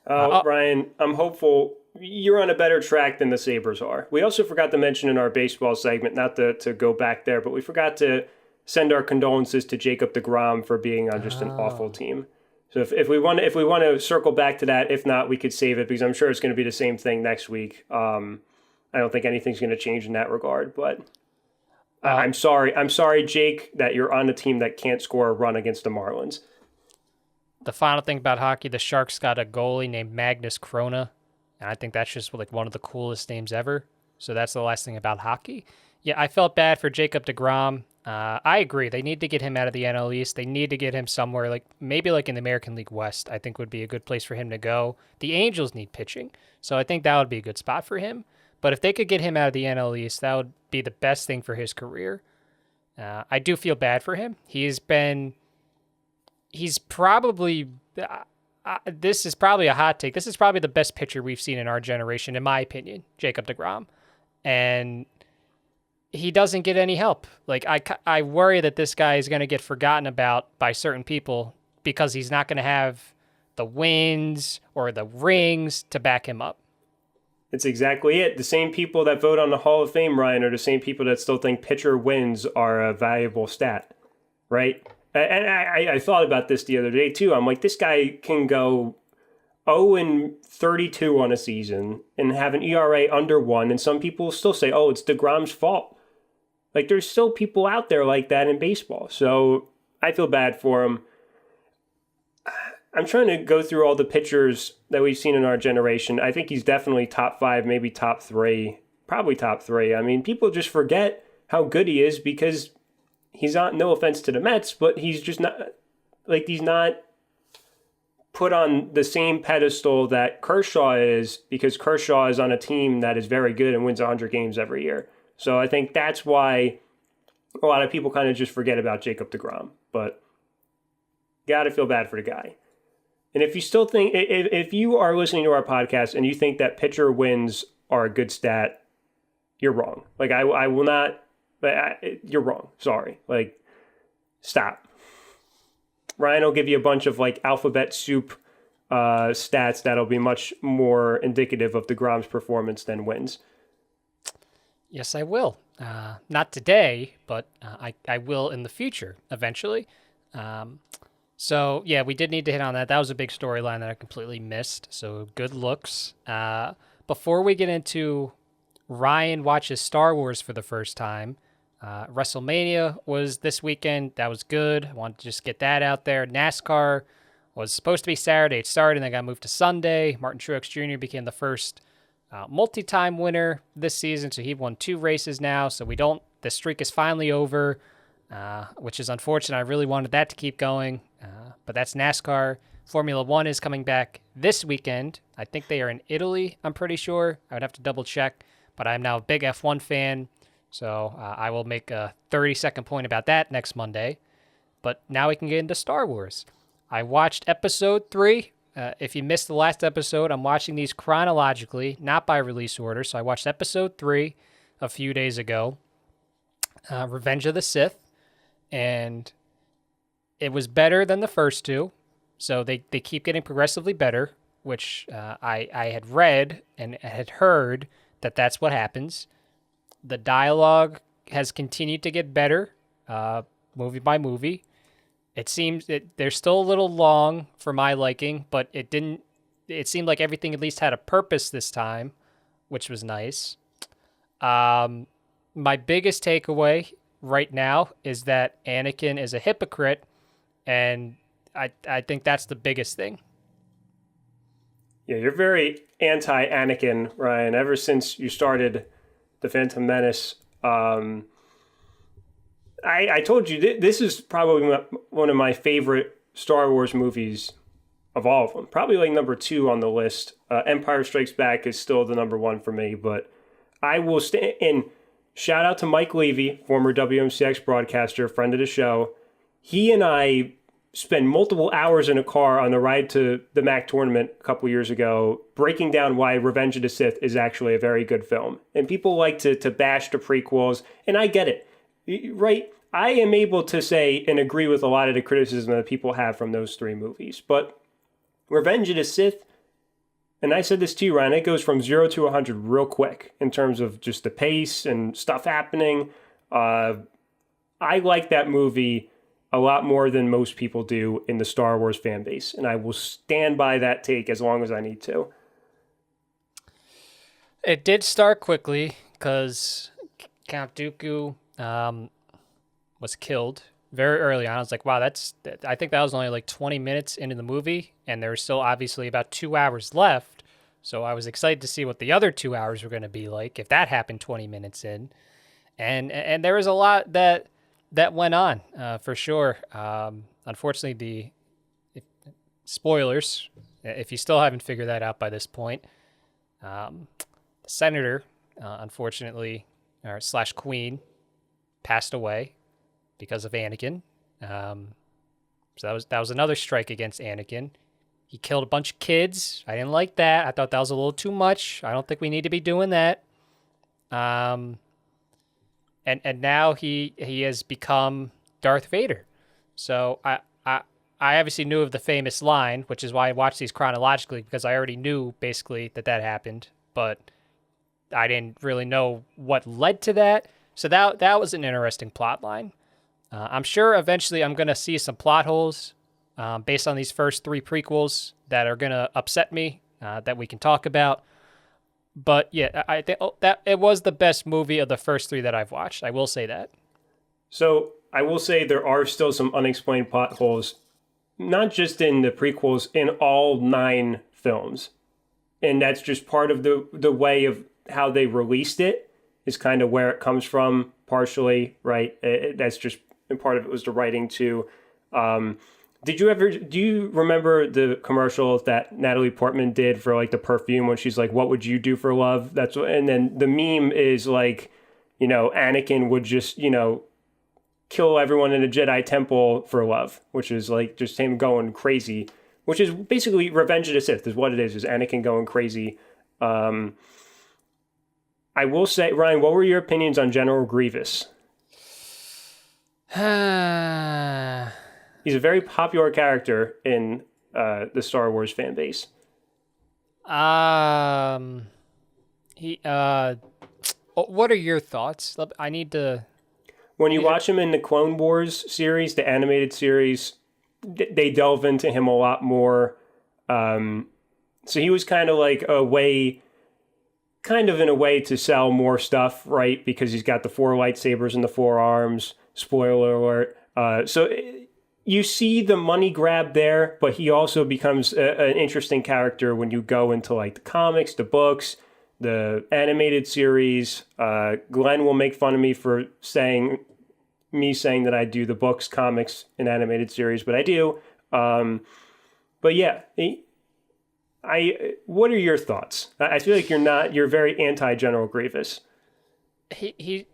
Ryan, I'm hopeful you're on a better track than the Sabres are. We also forgot to mention in our baseball segment, not to go back there, but we forgot to send our condolences to Jacob deGrom for being on just an awful team. So if we want to circle back to that, if not, we could save it because I'm sure it's going to be the same thing next week. I don't think anything's going to change in that regard, but I'm sorry, Jake, that you're on a team that can't score a run against the Marlins. The final thing about hockey, the Sharks got a goalie named Magnus Krona, and I think that's just like one of the coolest names ever. So that's the last thing about hockey. Yeah, I felt bad for Jacob deGrom. I agree. They need to get him out of the NL East. They need to get him somewhere, like maybe like in the American League West, I think would be a good place for him to go. The Angels need pitching, so I think that would be a good spot for him. But if they could get him out of the NL East, that would be the best thing for his career. I do feel bad for him. He's probably, this is probably a hot take. This is probably the best pitcher we've seen in our generation, in my opinion, Jacob deGrom. And he doesn't get any help. Like I worry that this guy is going to get forgotten about by certain people because he's not going to have the wins or the rings to back him up. It's exactly it. The same people that vote on the Hall of Fame, Ryan, are the same people that still think pitcher wins are a valuable stat, right? And I thought about this the other day, too. I'm like, this guy can go 0-32 on a season and have an ERA under 1, and some people still say, oh, it's DeGrom's fault. Like, there's still people out there like that in baseball. So I feel bad for him. I'm trying to go through all the pitchers that we've seen in our generation. I think he's definitely top 5, maybe top 3, probably top 3. I mean, people just forget how good he is because he's not, no offense to the Mets, but he's just not, like, he's not put on the same pedestal that Kershaw is because Kershaw is on a team that is very good and wins 100 games every year. So I think that's why a lot of people kind of just forget about Jacob deGrom. But got to feel bad for the guy. And if you still think, if you are listening to our podcast and you think that pitcher wins are a good stat, you're wrong. Like, I will not, you're wrong. Sorry. Like, stop. Ryan will give you a bunch of, like, alphabet soup stats that'll be much more indicative of DeGrom's performance than wins. Yes, I will. Not today, but I will in the future, eventually. So, yeah, we did need to hit on that. That was a big storyline that I completely missed. So, good looks. Before we get into Ryan watches Star Wars for the first time, WrestleMania was this weekend. That was good. I wanted to just get that out there. NASCAR was supposed to be Saturday. It started and then got moved to Sunday. Martin Truex Jr. became the first multi-time winner this season. So, he won 2 races now. So, the streak is finally over. Which is unfortunate. I really wanted that to keep going, but that's NASCAR. Formula One is coming back this weekend. I think they are in Italy, I'm pretty sure. I would have to double check, but I'm now a big F1 fan, so I will make a 30-second point about that next Monday. But now we can get into Star Wars. I watched episode 3. If you missed the last episode, I'm watching these chronologically, not by release order. So I watched episode 3 a few days ago, Revenge of the Sith. And it was better than the first 2. So they keep getting progressively better, which I had read and had heard that that's what happens. The dialogue has continued to get better, movie by movie. It seems they're still a little long for my liking, but it seemed like everything at least had a purpose this time, which was nice. My biggest takeaway right now is that Anakin is a hypocrite, and I think that's the biggest thing. Yeah, you're very anti-Anakin, Ryan, ever since you started The Phantom Menace. I told you, this is probably one of my favorite Star Wars movies of all of them. Probably like number 2 on the list. Empire Strikes Back is still the number 1 for me, but I will stay in. Shout out to Mike Levy, former WMCX broadcaster, friend of the show. He and I spent multiple hours in a car on the ride to the MAC tournament a couple years ago, breaking down why Revenge of the Sith is actually a very good film. And people like to bash the prequels, and I get it, right? I am able to say and agree with a lot of the criticism that people have from those 3 movies. But Revenge of the Sith, and I said this to you, Ryan, it goes from 0 to 100 real quick in terms of just the pace and stuff happening. I like that movie a lot more than most people do in the Star Wars fan base, and I will stand by that take as long as I need to. It did start quickly because Count Dooku was killed very early on. I was like, wow, I think that was only like 20 minutes into the movie, and there was still obviously about 2 hours left. So I was excited to see what the other 2 hours were going to be like if that happened 20 minutes in. And there was a lot that went on, for sure. Unfortunately, spoilers, if you still haven't figured that out by this point, the senator, unfortunately, or / queen, passed away because of Anakin. So that was another strike against Anakin. He killed a bunch of kids. I didn't like that. I thought that was a little too much. I don't think we need to be doing that. and now he has become Darth Vader. So I obviously knew of the famous line, which is why I watched these chronologically, because I already knew basically that happened, but I didn't really know what led to that. So that was an interesting plot line. I'm sure eventually I'm gonna see some plot holes based on these first three prequels that are gonna upset me that we can talk about. But yeah, I think that it was the best movie of the first three that I've watched. I will say that. So I will say there are still some unexplained plot holes, not just in the prequels, in all 9 films. And that's just part of the way of how they released it, is kind of where it comes from, partially, right? That's just, and part of it was the writing too. Do you remember the commercial that Natalie Portman did for like the perfume when she's like, "What would you do for love?" That's what, and then the meme is like, Anakin would just, kill everyone in a Jedi temple for love, which is like just him going crazy, which is basically Revenge of the Sith is what it is Anakin going crazy. I will say, Ryan, what were your opinions on General Grievous? He's a very popular character in the Star Wars fan base. He what are your thoughts? I need to. When you watch him in the Clone Wars series, the animated series, they delve into him a lot more. So he was kind of like in a way to sell more stuff, right? Because he's got the 4 lightsabers in the forearms. Spoiler alert. So you see the money grab there, but he also becomes an interesting character when you go into like the comics, the books, the animated series. Glenn will make fun of me for saying that I do the books, comics, and animated series, but I do. But yeah, what are your thoughts? I feel like you're very anti General Grievous. He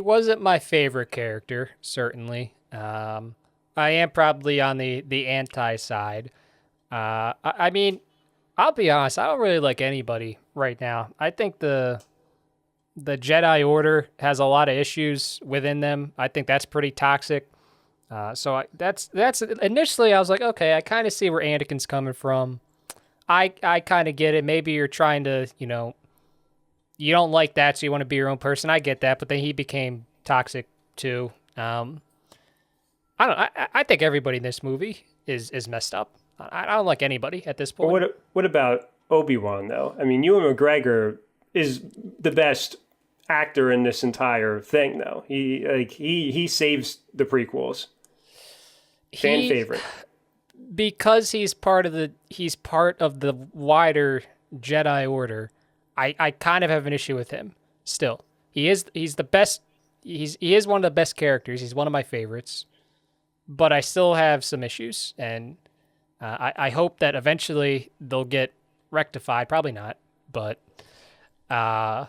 wasn't my favorite character, certainly. I am probably on the anti side. I mean, I'll be honest, I don't really like anybody right now. I think the Jedi Order has a lot of issues within them. I think that's pretty toxic. That's initially I was like, okay, I kind of see where Anakin's coming from. I kind of get it. Maybe you're trying to, you don't like that, so you want to be your own person. I get that, but then he became toxic too. I don't. I think everybody in this movie is messed up. I don't like anybody at this point. But what about Obi-Wan though? I mean, Ewan McGregor is the best actor in this entire thing though. He saves the prequels. Fan favorite. Because he's part of the wider Jedi Order. I kind of have an issue with him still. He's the best. He is one of the best characters. He's one of my favorites. But I still have some issues, and I hope that eventually they'll get rectified. Probably not, but yeah,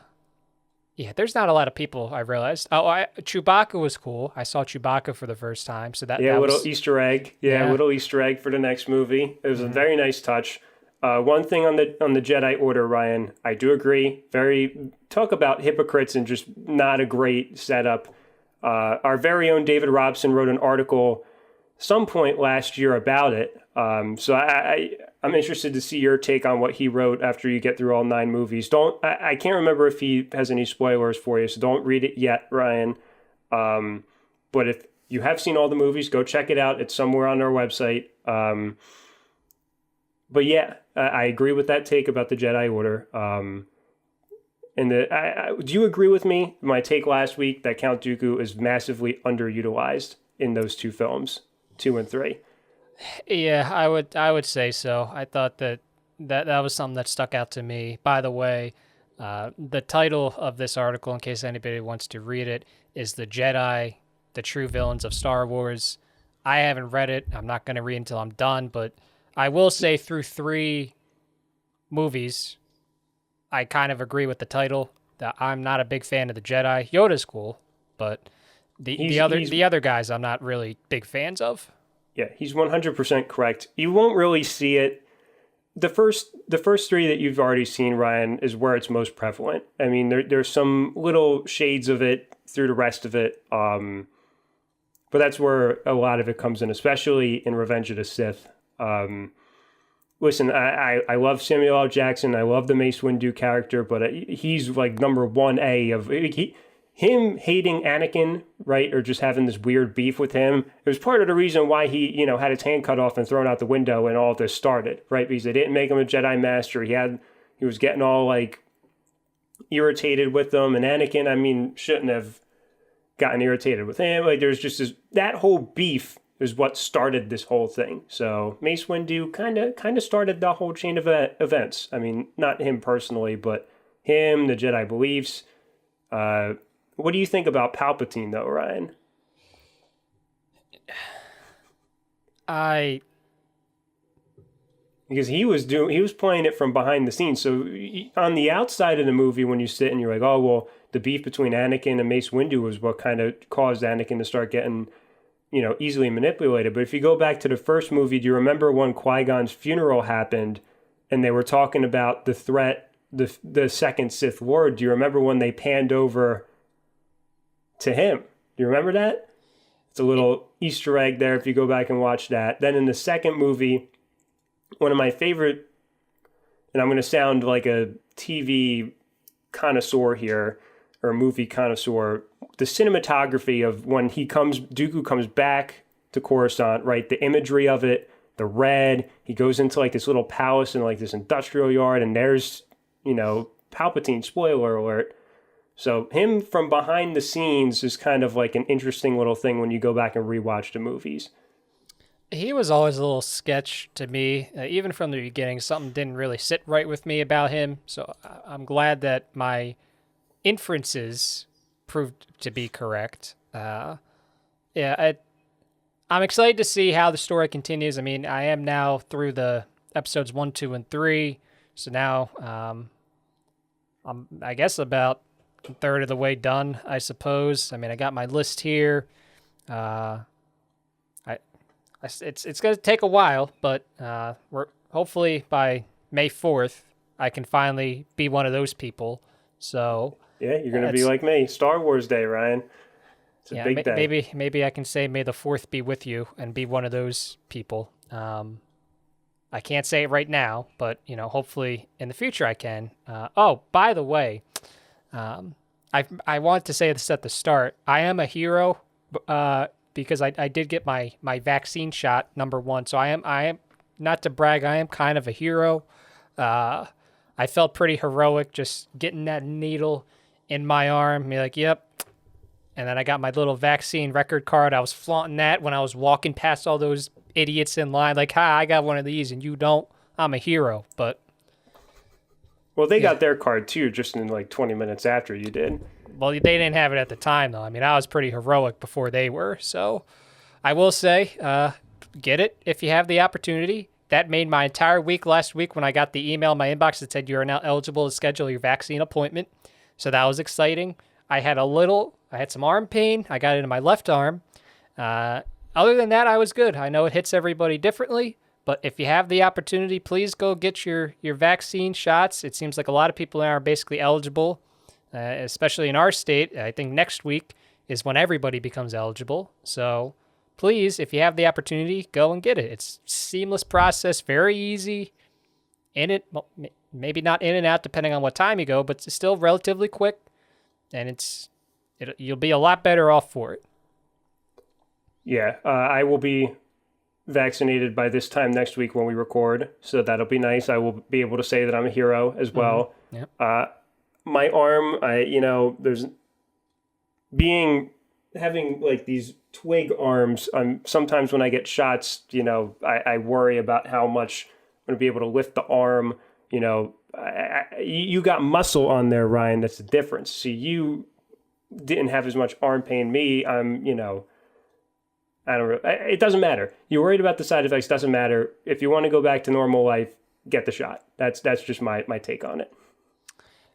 there's not a lot of people, I realized. Chewbacca was cool. I saw Chewbacca for the first time, so that little Easter egg. Yeah, little Easter egg for the next movie. It was a very nice touch. One thing on the Jedi Order, Ryan, I do agree. Talk about hypocrites and just not a great setup. Our very own David Robson wrote an article some point last year about it. So I'm interested to see your take on what he wrote after you get through all 9 movies. I can't remember if he has any spoilers for you, so don't read it yet, Ryan. But if you have seen all the movies, go check it out. It's somewhere on our website. But yeah, I agree with that take about the Jedi Order. Do you agree with me? My take last week that Count Dooku is massively underutilized in those 2 films, 2 and 3. Yeah, I would say so. I thought that was something that stuck out to me. By the way, the title of this article, in case anybody wants to read it, is "The Jedi: The True Villains of Star Wars." I haven't read it. I'm not going to read until I'm done, but I will say through 3 movies, I kind of agree with the title. That I'm not a big fan of the Jedi. Yoda's cool, but the other guys I'm not really big fans of. Yeah, he's 100% correct. You won't really see it the first three that you've already seen, Ryan, is where it's most prevalent. I mean, there's some little shades of it through the rest of it, but that's where a lot of it comes in, especially in Revenge of the Sith. Listen, I love Samuel L. Jackson. I love the Mace Windu character, but he's like number 1A of him hating Anakin, right, or just having this weird beef with him. It was part of the reason why he, had his hand cut off and thrown out the window and all of this started, right? Because they didn't make him a Jedi Master. He was getting all like irritated with them, and Anakin, I mean, shouldn't have gotten irritated with him. Like there's just that whole beef is what started this whole thing. So Mace Windu kind of started the whole chain of events. I mean, not him personally, but him, the Jedi beliefs. What do you think about Palpatine, though, Ryan? Because he was playing it from behind the scenes. So on the outside of the movie, when you sit and you're like, oh well, the beef between Anakin and Mace Windu was what kind of caused Anakin to start getting, easily manipulated. But if you go back to the first movie, do you remember when Qui-Gon's funeral happened and they were talking about the threat, the second Sith Lord? Do you remember when they panned over to him? Do you remember that? It's a little Easter egg there if you go back and watch that. Then in the second movie, one of my favorite, and I'm going to sound like a TV connoisseur here, or a movie connoisseur, the cinematography of when Dooku comes back to Coruscant, right? The imagery of it, the red, he goes into like this little palace in like this industrial yard, and there's, Palpatine, spoiler alert. So him from behind the scenes is kind of like an interesting little thing when you go back and rewatch the movies. He was always a little sketch to me, even from the beginning. Something didn't really sit right with me about him. So I'm glad that my inferences proved to be correct. I'm excited to see how the story continues. I mean, I am now through the episodes 1, 2, and 3. So now I'm, I guess, about a third of the way done, I suppose. I mean, I got my list here. It's going to take a while, but we're hopefully by May 4th, I can finally be one of those people. So yeah, you're going to be like me. Star Wars Day, Ryan. It's a big day. Maybe I can say May the 4th be with you and be one of those people. I can't say it right now, but hopefully in the future I can. By the way, I want to say this at the start. I am a hero because I did get my vaccine shot, number 1. So I am not to brag, I am kind of a hero. I felt pretty heroic just getting that needle in my arm. Be like, yep. And then I got my little vaccine record card. I was flaunting that when I was walking past all those idiots in line. Like, hi, I got one of these and you don't. I'm a hero. But well, they got their card too, just in like 20 minutes after you did. Well, they didn't have it at the time, though. I mean, I was pretty heroic before they were. So I will say, get it if you have the opportunity. That made my entire week last week when I got the email in my inbox that said you are now eligible to schedule your vaccine appointment. So that was exciting. I had some arm pain. I got it in my left arm. Other than that, I was good. I know it hits everybody differently, but if you have the opportunity, please go get your vaccine shots. It seems like a lot of people are basically eligible, especially in our state. I think next week is when everybody becomes eligible. So please, if you have the opportunity, go and get it. It's a seamless process, very easy. Maybe not in and out depending on what time you go, but it's still relatively quick, and you'll be a lot better off for it. Yeah, I will be vaccinated by this time next week when we record, so that'll be nice. I will be able to say that I'm a hero as well. Mm-hmm. Yep. My arm, having like these twig arms. Sometimes when I get shots, I worry about how much I'm gonna be able to lift the arm. You got muscle on there, Ryan. That's the difference. See, you didn't have as much arm pain. Me, it doesn't matter. You're worried about the side effects. Doesn't matter. If you want to go back to normal life, get the shot. That's just my take on it.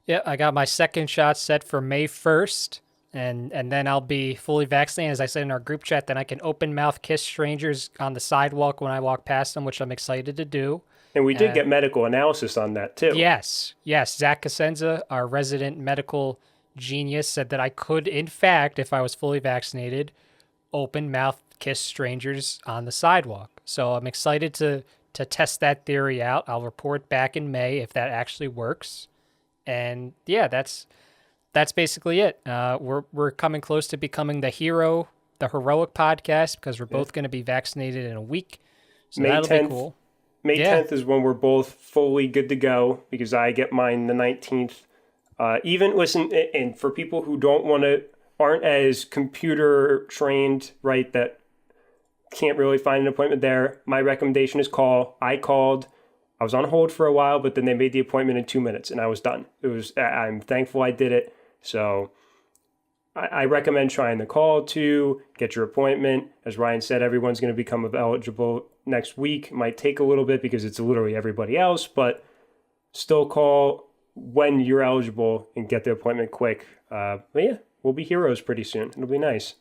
Yeah, I got my second shot set for May 1st, and then I'll be fully vaccinated. As I said in our group chat, then I can open mouth kiss strangers on the sidewalk when I walk past them, which I'm excited to do. And we did get medical analysis on that too. Yes. Zach Cosenza, our resident medical genius, said that I could, in fact, if I was fully vaccinated, open mouth kiss strangers on the sidewalk. So I'm excited to test that theory out. I'll report back in May if that actually works. And yeah, that's basically it. We're coming close to becoming the heroic podcast because we're both going to be vaccinated in a week. So that'll be cool. May 10th is when we're both fully good to go because I get mine the 19th. And for people who aren't as computer trained, right, that can't really find an appointment there, my recommendation is call. I called. I was on hold for a while, but then they made the appointment in 2 minutes and I was done. I'm thankful I did it. So I recommend trying the call to get your appointment. As Ryan said, everyone's going to become eligible next week. It might take a little bit because it's literally everybody else, but still call when you're eligible and get the appointment quick. But yeah, we'll be heroes pretty soon. It'll be nice.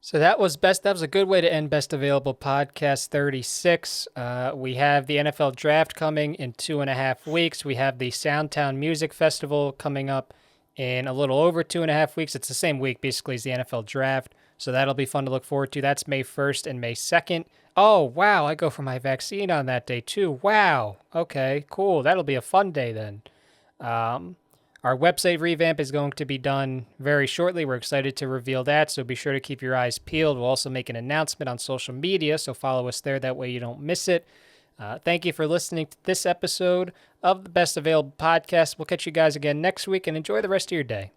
So that was a good way to end Best Available Podcast 36. We have the NFL Draft coming in 2.5 weeks. We have the Soundtown Music Festival coming up in a little over 2.5 weeks. It's the same week, basically, as the NFL Draft. So that'll be fun to look forward to. That's May 1st and May 2nd. Oh, wow, I go for my vaccine on that day, too. Wow. Okay, cool. That'll be a fun day then. Our website revamp is going to be done very shortly. We're excited to reveal that, so be sure to keep your eyes peeled. We'll also make an announcement on social media, so follow us there. That way you don't miss it. Thank you for listening to this episode of the Best Available Podcast. We'll catch you guys again next week, and enjoy the rest of your day.